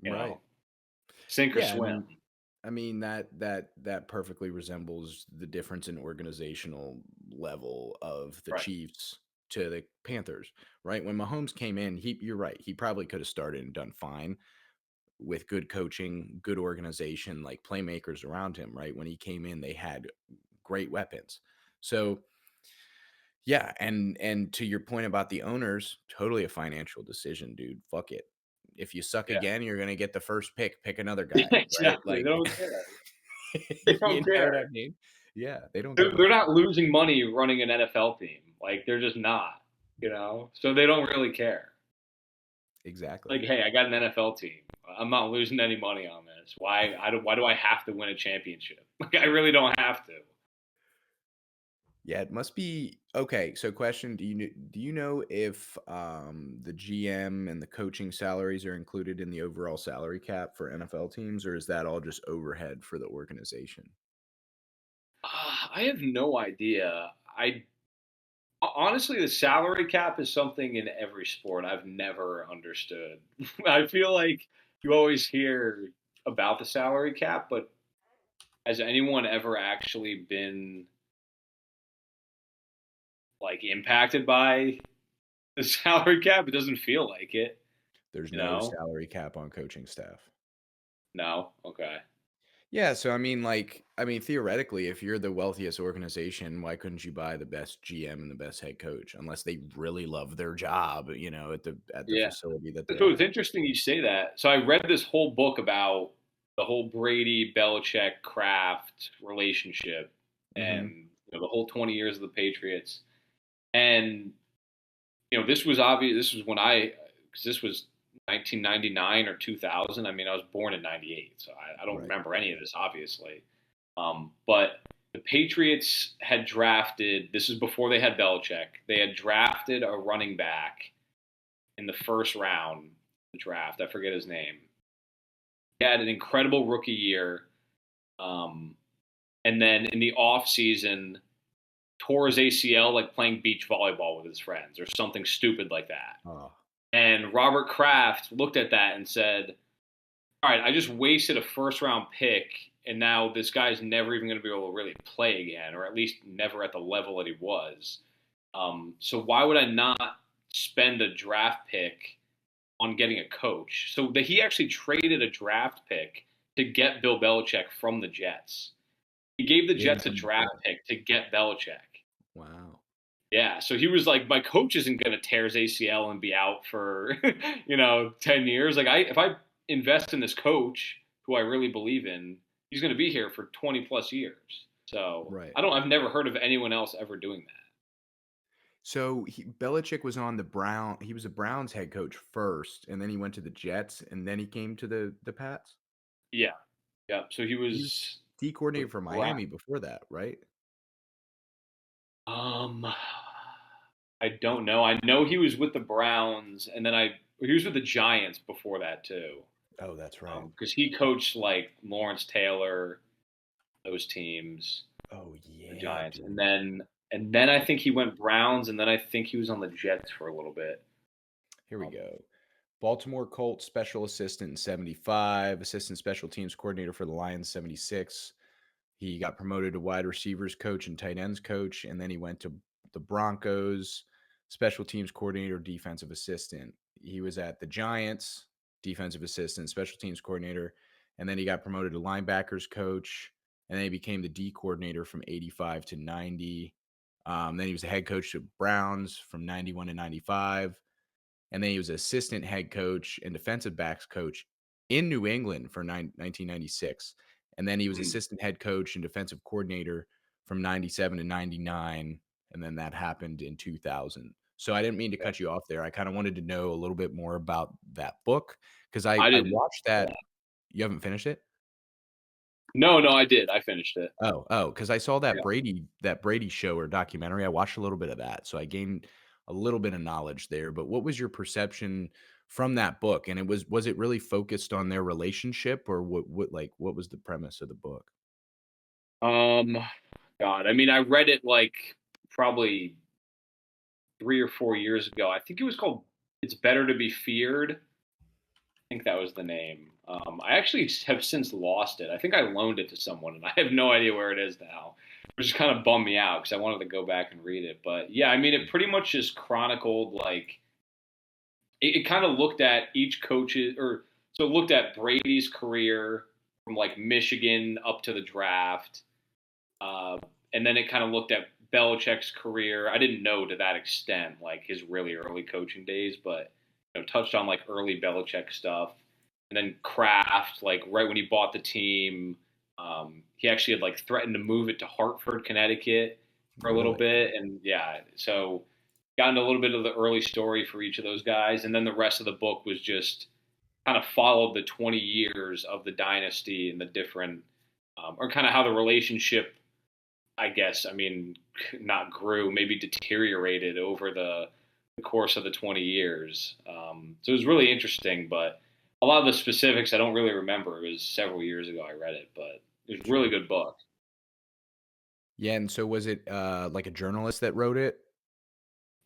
you Right. know, sink or Yeah. swim. I mean that perfectly resembles the difference in organizational level of the Right. Chiefs to the Panthers, right? When Mahomes came in, you're right. He probably could have started and done fine with good coaching, good organization, like playmakers around him, right? When he came in, they had great weapons. So, yeah, and to your point about the owners, totally a financial decision, dude. Fuck it. If you suck Yeah. again, you're going to get the first pick, pick another Yeah, guy, right? exactly. They Like don't care. They you don't know what I care. mean? Yeah, they don't give They're, a they're fuck. not losing money running an NFL team. Like they're just not. So they don't really care. Exactly. Like, hey, I got an NFL team. I'm not losing any money on this. Why do I have to win a championship? Like, I really don't have to. Yeah, it must be okay. So, question: do you know if the GM and the coaching salaries are included in the overall salary cap for NFL teams, or is that all just overhead for the organization? I have no idea. I honestly, the salary cap is something in every sport I've never understood. I feel like you always hear about the salary cap, but has anyone ever actually been like impacted by the salary cap? It doesn't feel like it. There's You no know? salary cap on coaching staff. No. Okay. Yeah, so I mean, theoretically, if you're the wealthiest organization, why couldn't you buy the best GM and the best head coach, unless they really love their job, at the Yeah. facility that they So it's are. interesting you say that. So I read this whole book about the whole Brady Belichick Kraft relationship Hmm. and the whole 20 years of the Patriots. And this was obvious. This was when because this was 1999 or 2000. I mean, I was born in '98, so I don't Right. remember any of this, obviously. But the Patriots had drafted. This is before they had Belichick. They had drafted a running back in the first round of the draft. I forget his name. He had an incredible rookie year, um, and then in the off season tore his ACL like playing beach volleyball with his friends or something stupid like that. Oh, And Robert Kraft looked at that and said, "All right, I just wasted a first round pick, and now this guy's never even going to be able to really play again, or at least never at the level that he was. So why would I not spend a draft pick on getting a coach?" So that he actually traded a draft pick to get Bill Belichick from the Jets. He gave the Gave him Jets a from the draft Jets. pick to get Belichick. Wow. Yeah, so he was like, my coach isn't going to tear his ACL and be out for 10 years. Like if I invest in this coach who I really believe in, he's going to be here for 20 plus years. So Right. I've never heard of anyone else ever doing that. So Belichick was on the Brown. He was a Browns head coach first, and then he went to the Jets, and then he came to the Pats. Yeah, yeah. So he He was was D with coordinator for Brown. Miami before that, right? Um, I don't know. I know he was with the Browns, and then he was with the Giants before that too. Oh, that's right. Because he coached like Lawrence Taylor, those teams, Oh the yeah, Giants, dude. and then I think he went Browns, and then I think he was on the Jets for a little bit. Here we Um, go. Baltimore Colts special assistant in 75, assistant special teams coordinator for the Lions 76. He got promoted to wide receivers coach and tight ends coach, and then he went to the Broncos, special teams coordinator, defensive assistant. He was at the Giants, defensive assistant, special teams coordinator, and then he got promoted to linebackers coach, and then he became the D coordinator from 85 to 90. Then he was the head coach of Browns from 91 to 95. And then he was assistant head coach and defensive backs coach in New England for 1996. And then he was assistant head coach and defensive coordinator from 97 to 99. And then that happened in 2000. So I didn't mean to yeah. cut you off there. I kind of wanted to know a little bit more about that book because I, I I didn't. watched Yeah. that. You haven't finished it? No, I did. I finished it. Because I saw Yeah. that Brady show or documentary. I watched a little bit of that, so I gained a little bit of knowledge there. But what was your perception from that book? And was it really focused on their relationship, or what was the premise of the book? Um, God, I mean, I read it like probably 3 or 4 years ago. I think it was called "It's Better to Be Feared." I think that was the name. I actually have since lost it. I think I loaned it to someone, and I have no idea where it is now, which just kind of bummed me out because I wanted to go back and read it. But yeah, I mean, it pretty much just chronicled like it kind of looked at each coach's or so it looked at Brady's career from like Michigan up to the draft, uh, and then it kind of looked at Belichick's career. I didn't know to that extent, like his really early coaching days, but touched on like early Belichick stuff, and then Kraft, like right when he bought the team, he actually had like threatened to move it to Hartford, Connecticut, for a little Really? bit, and yeah, so got into a little bit of the early story for each of those guys, and then the rest of the book was just kind of followed the 20 years of the dynasty and the different, or kind of how the relationship, I guess, I mean, not grew, maybe deteriorated over the course of the 20 years. So it was really interesting, but a lot of the specifics I don't really remember. It was several years ago I read it, but it was a really Sure. good book. Yeah, and so was it like a journalist that wrote it?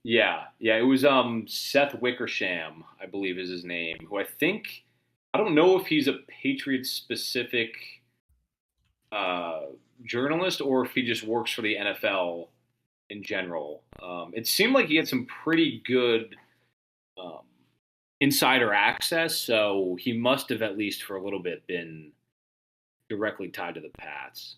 Yeah. It was Seth Wickersham, I believe is his name, who I don't know if he's a Patriots specific uh, journalist or if he just works for the NFL in general. It seemed like he had some pretty good um, insider access, so he must have at least for a little bit been directly tied to the Pats.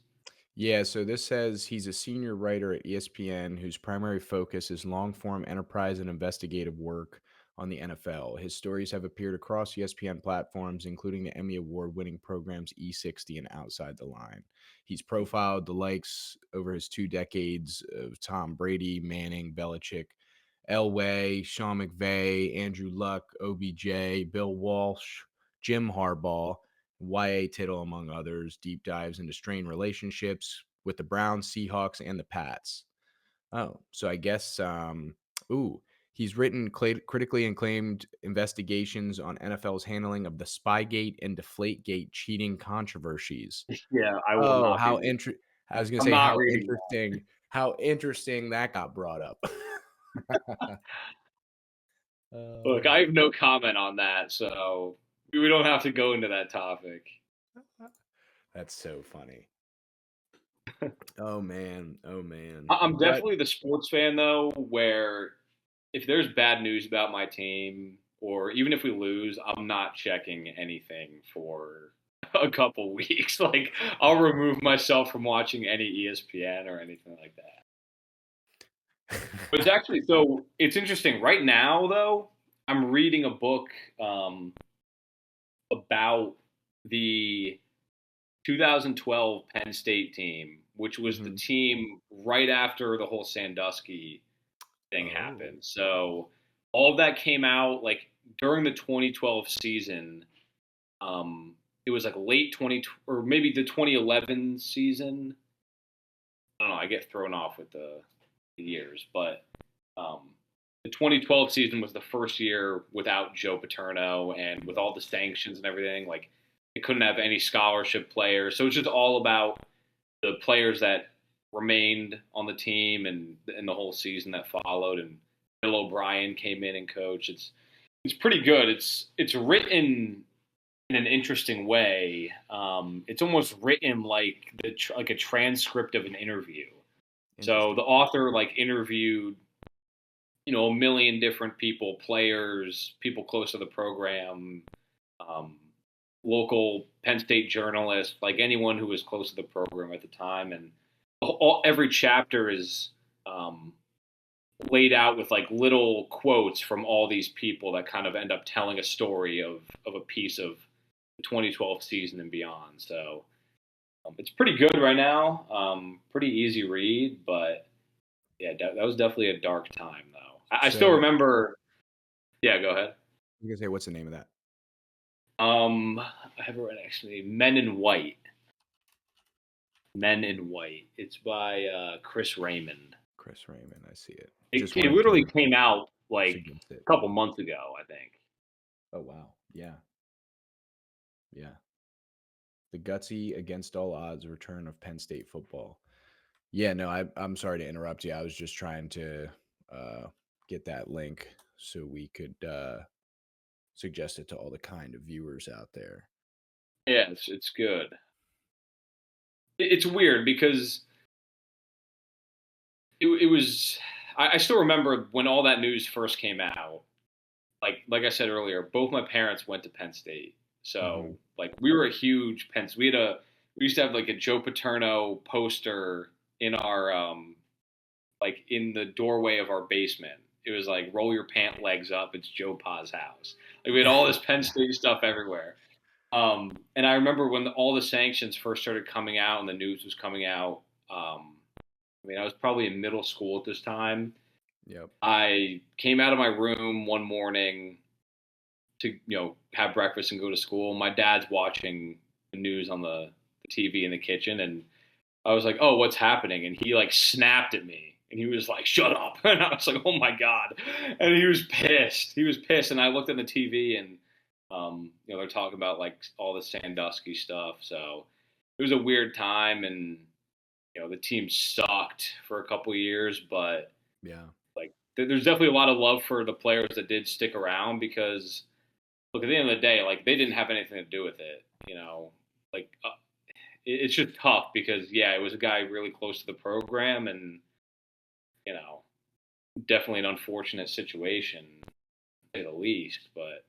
Yeah, so this says he's a senior writer at ESPN whose primary focus is long form enterprise and investigative work on the NFL. His stories have appeared across ESPN platforms, including the Emmy Award winning programs E60 and Outside the Line. He's profiled the likes over his 2 decades of Tom Brady, Manning, Belichick, Elway, Sean McVay, Andrew Luck, OBJ, Bill Walsh, Jim Harbaugh, Y.A. Tittle, among others, deep dives into strained relationships with the Browns, Seahawks, and the Pats. Oh, so I guess, ooh, he's written critically acclaimed investigations on NFL's handling of the Spygate and Deflategate cheating controversies. Yeah, I will Oh, not be how reading. interesting. I was going to I'm say not reading that. how interesting that got brought up. Look, Oh, I have no comment on that, so we don't have to go into that topic. that's so funny. Oh man, oh man. I'm But definitely the sports fan though, where if there's bad news about my team, or even if we lose, I'm not checking anything for a couple weeks. Like I'll remove myself from watching any ESPN or anything like that. But it's actually so it's interesting. Right now, though, I'm reading a book um, about the 2012 Penn State team, which was the Hmm. team right after the whole Sandusky thing Oh. happened. So all of that came out like during the 2012 season. It was like late 20 or maybe the 2011 season. I don't know. I get thrown off with the years, but um, the 2012 season was the first year without Joe Paterno and with all the sanctions and everything. Like they couldn't have any scholarship players, so it's just all about the players that remained on the team and the whole season that followed. And Bill O'Brien came in and coached. It's pretty good. It's written in an interesting way. It's almost written like like a transcript of an interview. So Interesting. the author like interviewed, a million different people, players, people close to the program, um, local Penn State journalists, like anyone who was close to the program at the time, and every chapter is um, laid out with like little quotes from all these people that kind of end up telling a story of a piece of the 2012 season and beyond. So it's pretty good right now. Pretty easy read, but yeah, that was definitely a dark time though. I still So remember. Yeah, go ahead. you can say, what's the name of that? I have it right next to me. Men in White. Men in White. It's by Chris Raymond. Chris Raymond. I see it. It, Just it wanted literally to came out like suggest it. a couple months ago, I think. Oh wow. Yeah. Yeah. The gutsy against all odds return of Penn State football. Yeah, no, I'm sorry to interrupt you. I was just trying to uh, get that link so we could suggest it to all the kind of viewers out there. Yeah, it's good. It's weird because it was. I still remember when all that news first came out. Like I said earlier, both my parents went to Penn State, Hmm. so like we were a huge Penn. We used to have like a Joe Paterno poster in our like in the doorway of our basement. It was like roll your pant legs up, it's Joe Pa's house. Like we had all this Penn State stuff everywhere. And I remember when all the sanctions first started coming out and the news was coming out. I mean, I was probably in middle school at this time. Yep. I came out of my room one morning to have breakfast and go to school. My dad's watching the news on the TV in the kitchen, and I was like, "Oh, what's happening?" And he like snapped at me, and he was like, "Shut up!" And I was like, "Oh my god!" And he was pissed. He was pissed, and I looked at the TV, and they're talking about like all the Sandusky stuff. So it was a weird time, and the team sucked for a couple years, but Yeah. like there's definitely a lot of love for the players that did stick around because look, at the end of the day, like they didn't have anything to do with it. Like it's just tough because yeah, it was a guy really close to the program, and you know, definitely an unfortunate situation, to say the least. But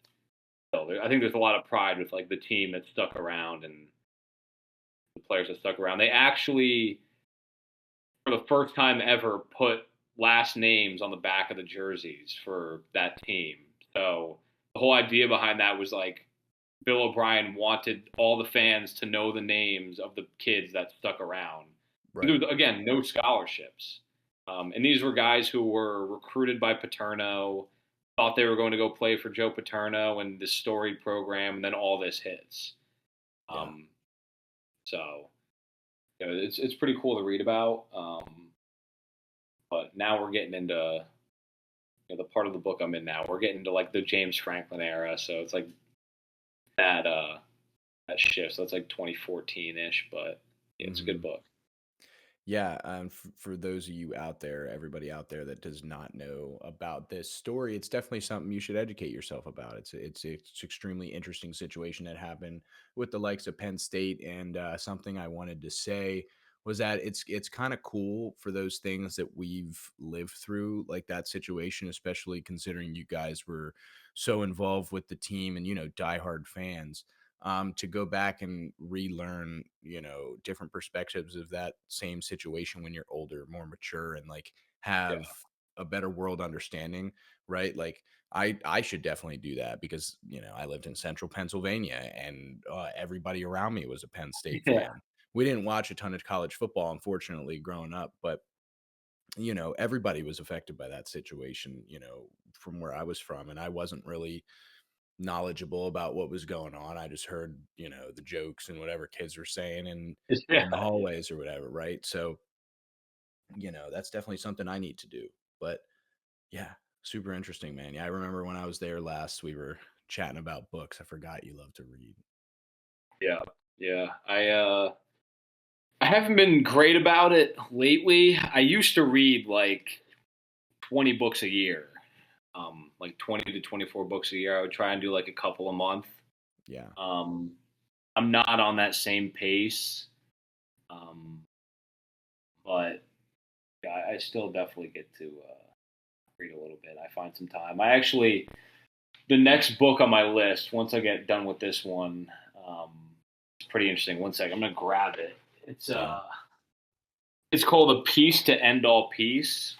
still, I think there's a lot of pride with like the team that stuck around and the players that stuck around. They actually, for the first time ever, put last names on the back of the jerseys for that team. So the whole idea behind that was like Bill O'Brien wanted all the fans to know the names of the kids that stuck around. There Right. was, again, no scholarships. And these were guys who were recruited by Paterno, thought they were going to go play for Joe Paterno and this storied program, and then all this hits. Yeah. Um, so it's pretty cool to read about. But now we're getting into the part of the book I'm in now. We're getting into like the James Franklin era, so it's like that that shift. So it's like 2014 ish, but yeah, it's a good Hmm. book. Yeah, for those of you out there, everybody out there that does not know about this story, it's definitely something you should educate yourself about. It's extremely interesting situation that happened with the likes of Penn State, and something I wanted to say was that it's kind of cool for those things that we've lived through, like that situation, especially considering you guys were so involved with the team and diehard fans. to go back and relearn, different perspectives of that same situation when you're older, more mature, and like Yeah. have a better world understanding, right? Like I should definitely do that because, I lived in central Pennsylvania and everybody around me was a Penn State Yeah. fan. We didn't watch a ton of college football, unfortunately, growing up, but everybody was affected by that situation, from where I was from. And I wasn't really knowledgeable about what was going on. I just heard, the jokes and whatever kids were saying in the Yeah. Yeah. hallways or whatever, right? So, that's definitely something I need to do. But yeah, super interesting, man. Yeah, I remember when I was there last, we were chatting about books. I forgot you love to read. Yeah. Yeah. I haven't been great about it lately. I used to read like 20 books a year. Like 20 to 24 books a year. I would try and do like a couple a month. Yeah. Um, I'm not on that same pace. Um, but yeah, I still definitely get to read a little bit. I find some time. The next book on my list, once I get done with this one, um, it's pretty interesting. One second, I'm gonna grab it. It's Yeah. uh, it's called A Peace to End All Peace.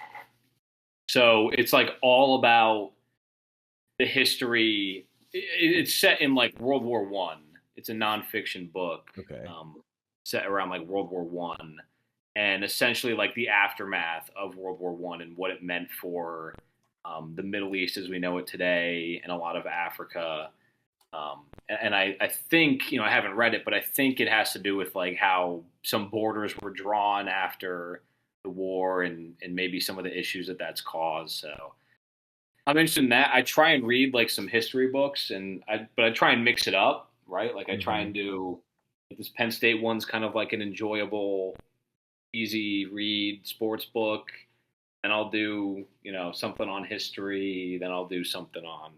So it's like all about the history. It's set in like World War One. It's a nonfiction book Okay. set around like World War One, and essentially like the aftermath of World War One and what it meant for the Middle East as we know it today, and a lot of Africa. And I think I haven't read it, but I think it has to do with like how some borders were drawn after the war, and maybe some of the issues that that's caused. So I'm interested in that. I try and read like some history books, but I try and mix it up, right? Like I try Hmm. and do this Penn State one's kind of like an enjoyable, easy read sports book, and I'll do something on history, then I'll do something on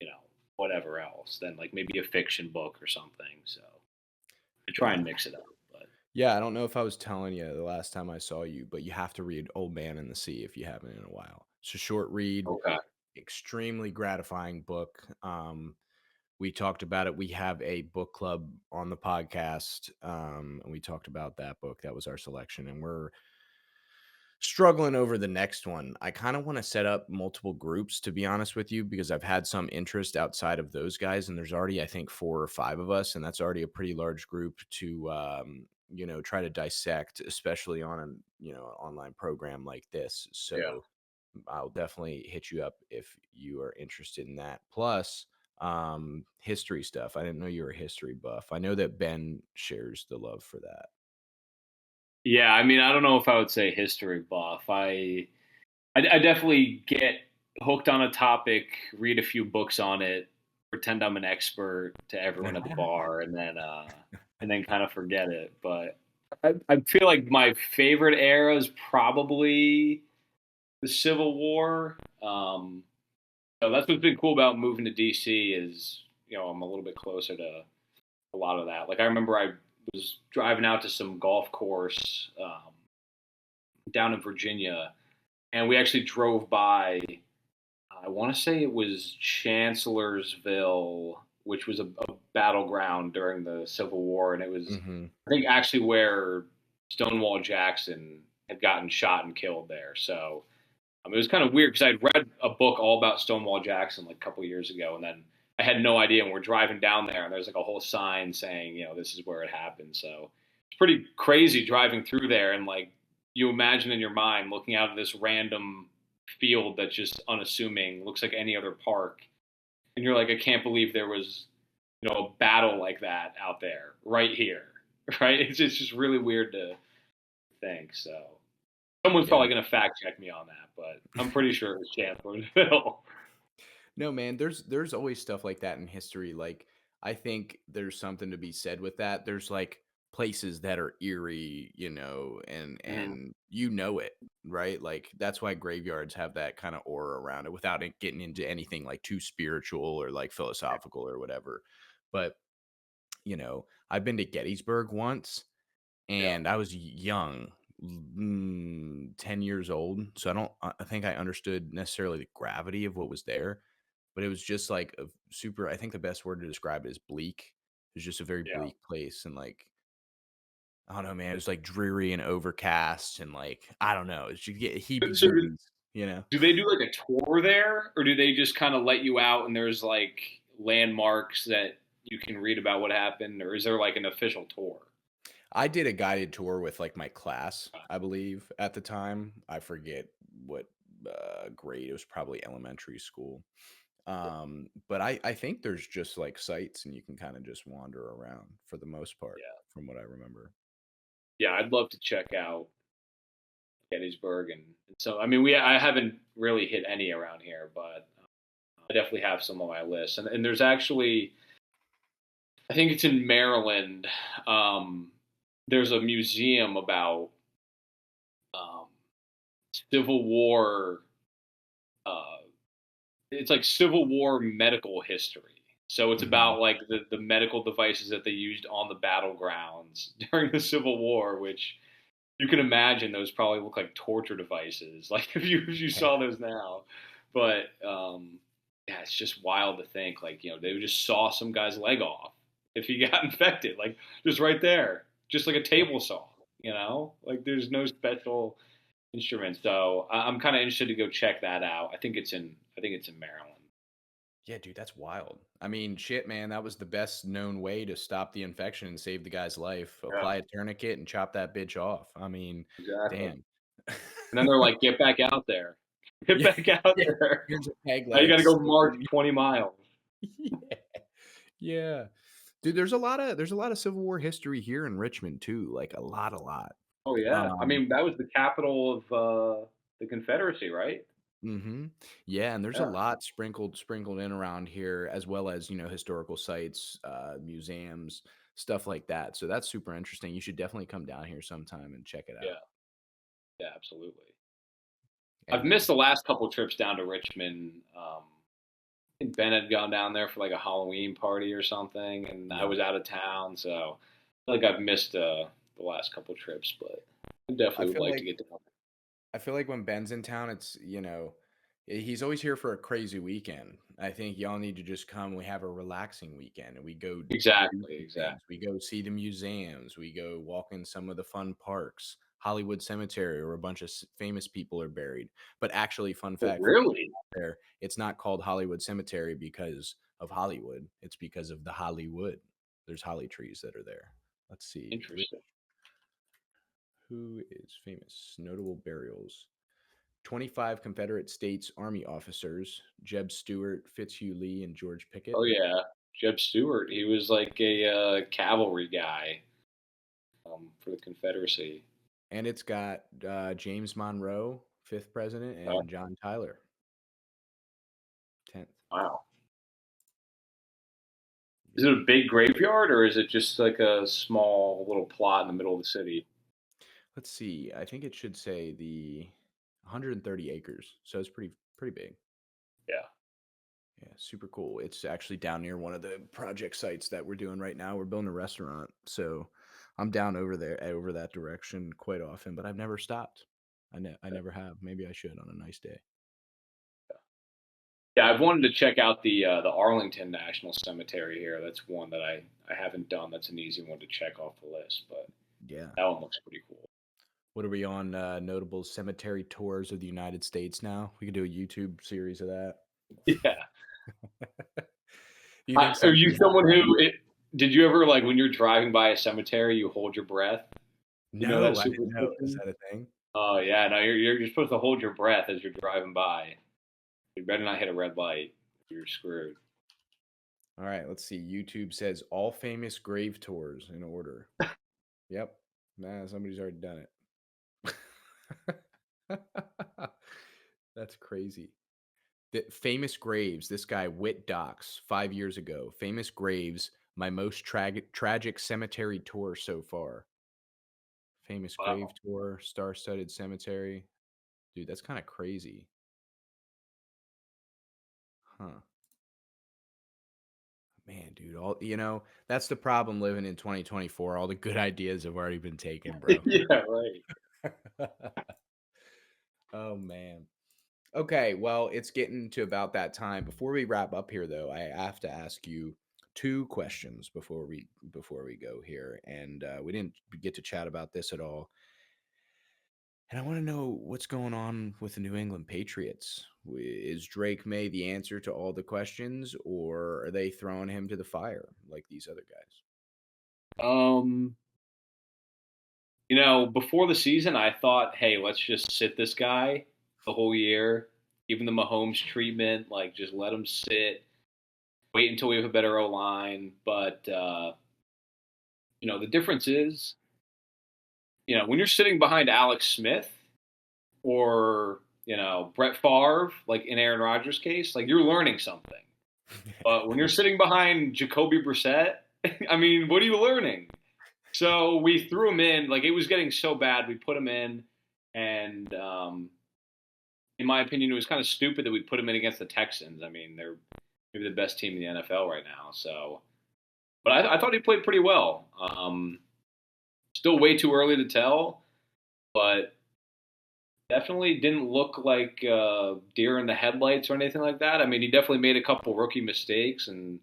you know whatever else, then like maybe a fiction book or something. So I try and Yeah. mix it up, but Yeah. I don't know if I was telling you the last time I saw you, but you have to read Old Man in the Sea if you haven't in a while. It's a short read, okay, extremely gratifying book. We talked about it. We have a book club on the podcast, and we talked about that book. That was our selection, and we're struggling over the next one. I kind of want to set up multiple groups, to be honest with you, because I've had some interest outside of those guys, and there's already, I think, 4 or 5 of us, and that's already a pretty large group to, try to dissect, especially on an, online program like this. yeah. So I'll definitely hit you up if you are interested in that. Plus, history stuff. I didn't know you were a history buff. I know that Ben shares the love for that. Yeah, I mean, I don't know if I would say history buff. I definitely get hooked on a topic, read a few books on it, pretend I'm an expert to everyone at the bar, and then kind of forget it. But I feel like my favorite era is probably the Civil War. So that's what's been cool about moving to DC is I'm a little bit closer to a lot of that. Like I remember I was driving out to some golf course down in Virginia, and we actually drove by. I want to say it was Chancellorsville, which was a battleground during the Civil War, and it was, Hmm. I think, actually where Stonewall Jackson had gotten shot and killed there. So it was kind of weird because I'd read a book all about Stonewall Jackson like a couple years ago, and then I had no idea. And we're driving down there, and there's like a whole sign saying, this is where it happened. So it's pretty crazy driving through there, and like you imagine in your mind looking out at this random field that's just unassuming, looks like any other park, and you're like, I can't believe there was a battle like that out there right here, right? It's just really weird to think. So someone's Yeah. probably going to fact check me on that, but I'm pretty sure it was Chancellorsville. No, man, there's always stuff like that in history. Like I think there's something to be said with that. There's like places that are eerie, and Mhm. it, right? Like that's why graveyards have that kind of aura around it without it getting into anything like too spiritual or like philosophical or whatever. But, I've been to Gettysburg once Yeah. and I was young, 10 years old. So I think I understood necessarily the gravity of what was there, but it was just like a super, I think the best word to describe it is bleak. was just a very Yeah. bleak place, and like I don't know, man, it was like dreary and overcast, and like I don't know, it should get So do, heebie-jeebies, you know. do they do like a tour there, or do they just kind of let you out and there's like landmarks that you can read about what happened, or is there like an official tour? I did a guided tour with like my class, I believe, at the time. I forget what grade. It was probably elementary school. But I think there's just like sites and you can kind of just wander around for the most part, Yeah. from what I remember. Yeah, I'd love to check out Gettysburg, and so I mean I haven't really hit any around here, but I definitely have some on my list. And there's actually, I think it's in Maryland. Um, there's a museum about um, Civil War. Uh, it's like Civil War medical history. So it's Hmm. about like the medical devices that they used on the battlegrounds during the Civil War, which you can imagine those probably look like torture devices, like if you Yeah. saw those now. But yeah, it's just wild to think like they would just saw some guy's leg off if he got infected, like just right there, just like a table saw. Like there's no special instrument. So I'm kind of interested to go check that out. I think it's in Maryland. Yeah, dude, that's wild. I mean, shit, man, that was the best known way to stop the infection and save the guy's life. Yeah, Apply a tourniquet and chop that bitch off. I mean, exactly. damn. And then they're like, "Get back out there, get Yeah, back out yeah. there." Here's a peg Now you got to leg. go march 20 miles. Yeah. Yeah. Dude, there's a lot of Civil War history here in Richmond too, like a lot, a lot. Oh yeah, I Um, mean that was the capital of the Confederacy, right? mhm. Yeah, and there's a Yeah, lot sprinkled in around here, as well as, historical sites, museums, stuff like that. So that's super interesting. You should definitely come down here sometime and check it yeah, out. yeah, absolutely. I've missed And the last couple trips down to Richmond. I think Ben had gone down there for like a Halloween party or something, and I yeah, was out of town, so I feel like I've missed the last couple trips, but I I definitely would feel like to like get down. I feel like when Ben's in town, it's, he's always here for a crazy weekend. I think y'all need to just come. We have a relaxing weekend and we go do Exactly, some exactly. things. We go see the museums. We go walk in some of the fun parks. Hollywood Cemetery, where a bunch of famous people are buried. But actually, fun Oh, fact for really there, it's not called Hollywood Cemetery because of Hollywood. It's because of the Hollywood. There's holly trees that are there. Let's see. interesting. Who is famous? Notable burials. 25 Confederate States Army officers, Jeb Stuart, Fitzhugh Lee, and George Oh Pickett. yeah, Jeb Stuart. He was like a cavalry guy for the Confederacy. And it's got James Monroe, 5th president, Uh, and John Tyler, 10th. wow. Is it a big graveyard or is it just like a small little plot in the middle of the city? Let's see. I think it should say the 130 acres. So it's pretty big. Yeah. Yeah, super cool. It's actually down near one of the project sites that we're doing right now. We're building a restaurant. So I'm down over there, over that direction quite often, but I've never stopped. I never have. Maybe I should on a nice day. Yeah, I've wanted to check out the Arlington National Cemetery here. That's one that I haven't done. That's an easy one to check off the list, but Yeah. that one looks pretty cool. What are we on? Notable cemetery tours of the United States now? We could do a YouTube series of that. Yeah. Do you think Are you somebody's someone who did you ever like when you're driving by a cemetery, you hold your breath? You know that No, I didn't know. Is superstition? that a thing? Oh yeah, no, you're supposed to hold your breath as you're driving by. You better not hit a red light. You're screwed. All right, let's see. YouTube says all famous grave tours in order. Yep. Nah, somebody's already done it. That's crazy. The famous graves. This guy Whit Docs 5 years ago. Famous graves. My most tragic cemetery tour so far. Famous grave Wow. tour. Star-studded cemetery. Dude, that's kind of crazy. Huh. Man, dude, that's the problem living in 2024. All the good ideas have already been taken, bro. Yeah, right. Oh man. Okay, well, it's getting to about that time. Before we wrap up here though, I have to ask you, two questions before we go here, and we didn't get to chat about this at all. And I want to know what's going on with the New England Patriots. Is Drake May the answer to all the questions, or are they throwing him to the fire like these other guys? Um, before the season, I thought, hey, let's just sit this guy the whole year, give him the Mahomes treatment, like just let him sit, wait until we have a better O line. But the difference is, when you're sitting behind Alex Smith or Brett Favre, like in Aaron Rodgers' case, like you're learning something. But when you're sitting behind Jacoby Brissett, I mean, what are you learning? So we threw him in. Like it was getting so bad, we put him in, and in my opinion, it was kind of stupid that we put him in against the Texans. I mean, they're maybe the best team in the NFL right now. So, but I thought he played pretty well. Still way too early to tell, but definitely didn't look like deer in the headlights or anything like that. I mean, he definitely made a couple rookie mistakes and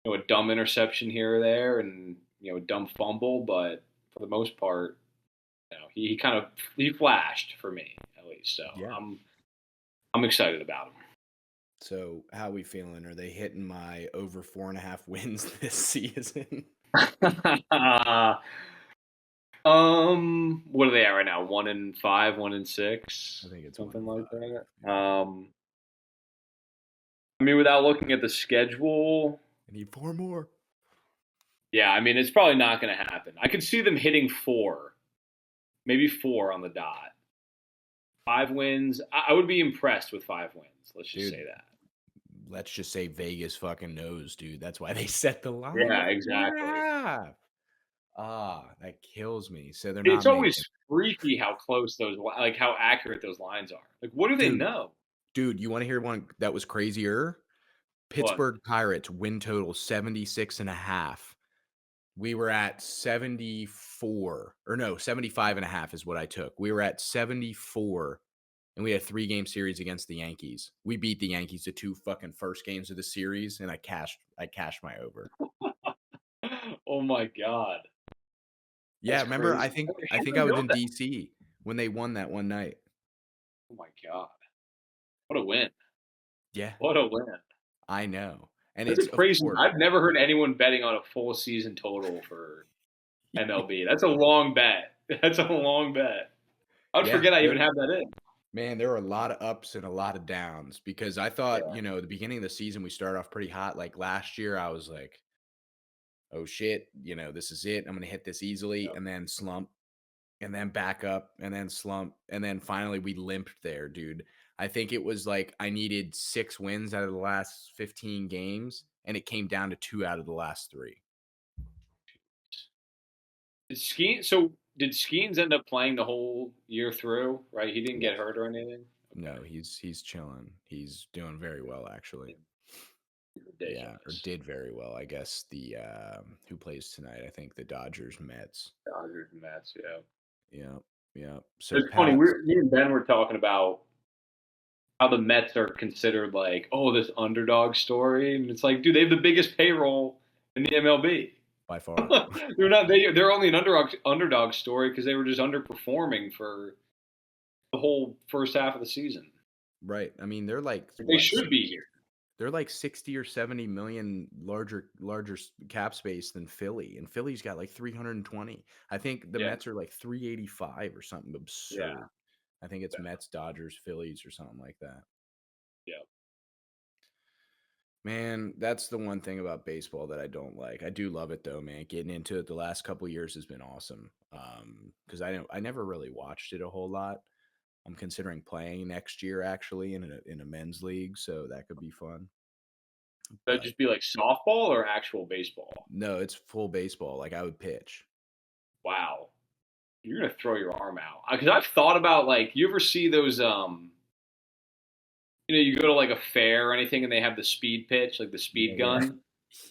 a dumb interception here or there, and a dumb fumble. But for the most part, he kind of he flashed for me at least. So Yeah. I'm excited about him. So how are we feeling? Are they hitting my over 4.5 wins this season? What are they at right now? 1-5, 1-6. I think it's something like 1-5. that. I mean, without looking at the schedule, I need 4 more. yeah, I mean, it's probably not going to happen. I could see them hitting 4, maybe 4 on the dot. 5 wins. I would be impressed with 5 wins. Let's just say that. Let's just say Vegas fucking knows, dude. That's why they set the line. Yeah, exactly. That kills me. So they're It's not always freaky how close like how accurate those lines are. Like, what do they know? Dude, you want to hear one that was crazier? Pittsburgh Pirates win total 76.5. We were at 74, or no, 75.5 is what I took. We were at 74, and we had a 3-game series against the Yankees. We beat the Yankees the 2 fucking first games of the series, and I cashed my over. Oh my god. Yeah, That's remember? crazy. I think I was in DC when they won that one night. Oh my god. What a win. Yeah. What a win. I know. And That's it's a crazy. of course, I've never heard anyone betting on a full season total for MLB. That's a long bet. That's a long bet. I'd forget I even have that in. Man, there were a lot of ups and a lot of downs because I thought, the beginning of the season we started off pretty hot. Like last year, I was like, oh shit, this is it. I'm going to hit this easily, and then slump, and then back up, and then slump, and then finally we limped there, dude. I think it was like I needed 6 wins out of the last 15 games, and it came down to 2 out of the last 3. Did Skeens end up playing the whole year through? Right, he didn't get hurt or anything. No, he's chilling. He's doing very well, actually. Ridiculous. Yeah, or did very well. I guess the who plays tonight? I think the Dodgers Mets. Dodgers and Mets, Yeah. So it's funny. Me and Ben were talking about how the Mets are considered like, oh, this underdog story, and it's like, dude, they have the biggest payroll in the MLB by far. They're not. They're only an underdog story because they were just underperforming for the whole first half of the season. Right. I mean, they're like they should be here. They're like 60 or 70 million larger cap space than Philly, and Philly's got like 320. I think the Mets are like 385 or something absurd. Yeah. I think it's Mets, Dodgers, Phillies, or something like that. Yeah. Man, that's the one thing about baseball that I don't like. I do love it though, man. Getting into it the last couple of years has been awesome. Because I never really watched it a whole lot. I'm considering playing next year actually in a men's league, so that could be fun. That'd just be like softball or actual baseball? No, it's full baseball. Like I would pitch. Wow. You're gonna throw your arm out. Because I've thought about like, you ever see those you go to like a fair or anything and they have the speed pitch, like the speed gun.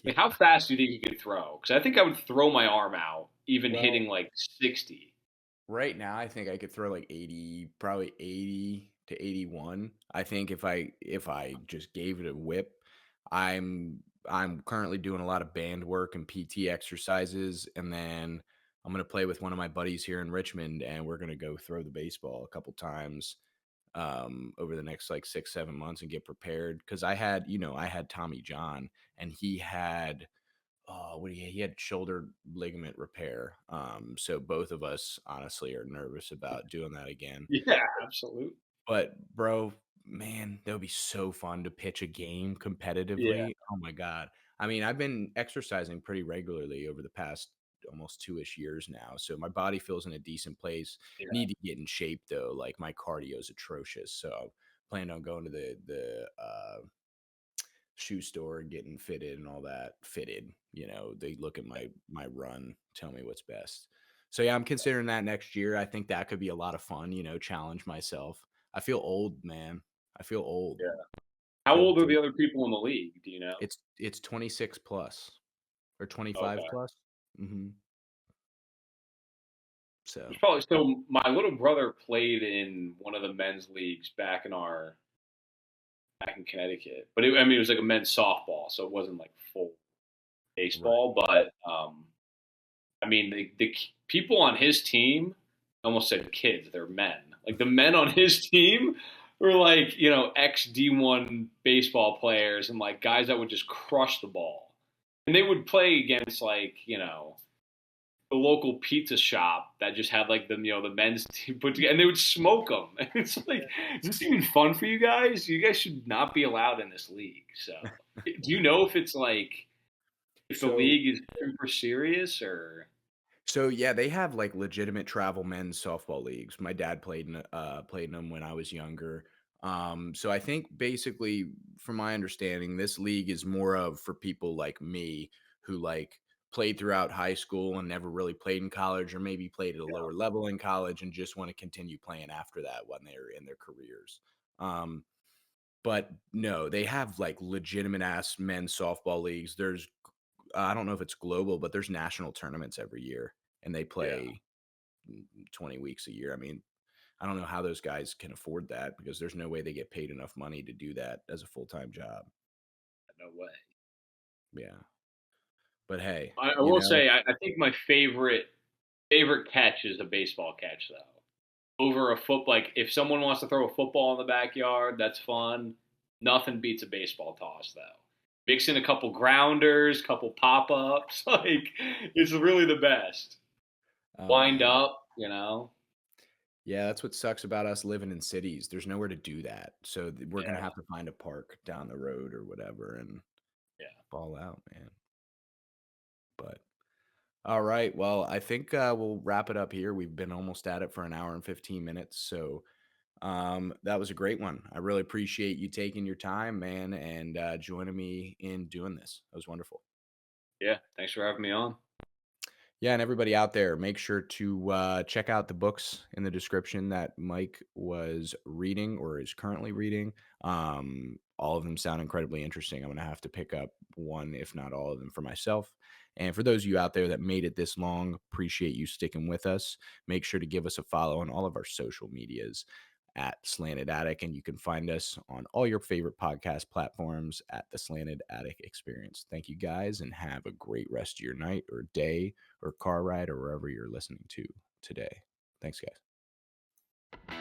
Like, how fast do you think you could throw? Because I think I would throw my arm out, even hitting like 60. Right now, I think I could throw like 80, probably 80 to 81. I think if I just gave it a whip, I'm I'm currently doing a lot of band work and PT exercises, and then I'm gonna play with one of my buddies here in Richmond, and we're gonna go throw the baseball a couple times over the next like 6 7 months and get prepared because I had Tommy John, and he had he had shoulder ligament repair. So both of us honestly are nervous about doing that again. Yeah, absolutely. But bro, man, that would be so fun to pitch a game Yeah, competitively. Oh my god. I mean, I've been exercising pretty regularly over the past almost 2-ish years now. So my body feels in a decent place. yeah, Need to get in shape though. Like my cardio is atrocious. So plan on going to the shoe store and getting fitted and all that. Fitted, they look at my run, tell me what's best. So yeah, I'm considering that next year. I think that could be a lot of fun, challenge myself. I feel old, man. I feel old. yeah. How Feel old are d the other people in the league? Do you know? it's 26 plus or 25 Okay. plus. Mhm. So, There's probably so my little brother played in one of the men's leagues back in Connecticut, but I mean it was like a men's softball, so it wasn't like full right. baseball. But I mean people on his team, I almost said kids, they're men. Like the men on his team were like ex D1 baseball players and like guys that would just crush the ball, and they would play against like the local pizza shop that just had like the men's team put together, and they would smoke them. And it's like, is this even fun for you guys? You guys should not be allowed in this league. So, do you know if it's like if the So league is super serious or? So yeah, they have like legitimate travel men's softball leagues. My dad played in them when I was younger. So I think basically, from my understanding, this league is more of for people like me who like played throughout high school and never really played in college, or maybe played at a lower level in college and just want to continue playing after that when they're in their careers. Um, but no, they have like legitimate ass men's softball leagues. There's I don't know if it's global, but there's national tournaments every year, and they Yeah, play 20 weeks a year. I mean, I don't know how those guys can afford that because there's no way they get paid enough money to do that as a full-time job. no way. Yeah. But hey, I will say, I think my favorite catch is a baseball catch though. Over a foot, like if someone wants to throw a football in the backyard, that's fun. Nothing beats a baseball toss though. Mix in a couple grounders, couple pop ups, like it's really the best. oh Wind man. up. Yeah, that's what sucks about us living in cities. There's nowhere to do that. So we're going to Yeah, have to find a park down the road or whatever and yeah, ball out, man. But all right. Well, I think we'll wrap it up here. We've been almost at it for an hour and 15 minutes. So that was a great one. I really appreciate you taking your time, man, and joining me in doing this. That was wonderful. yeah. Thanks for having me on. Yeah, and everybody out there, make sure to check out the books in the description that Mike was reading or is currently reading. All of them sound incredibly interesting. I'm going to have to pick up one, if not all of them, for myself. And for those of you out there that made it this long, appreciate you sticking with us. Make sure to give us a follow on all of our social medias at Slanted Attic, and you can find us on all your favorite podcast platforms at the Slanted Attic Experience. Thank you guys, and have a great rest of your night or day or car ride or wherever you're listening to today. Thanks, guys.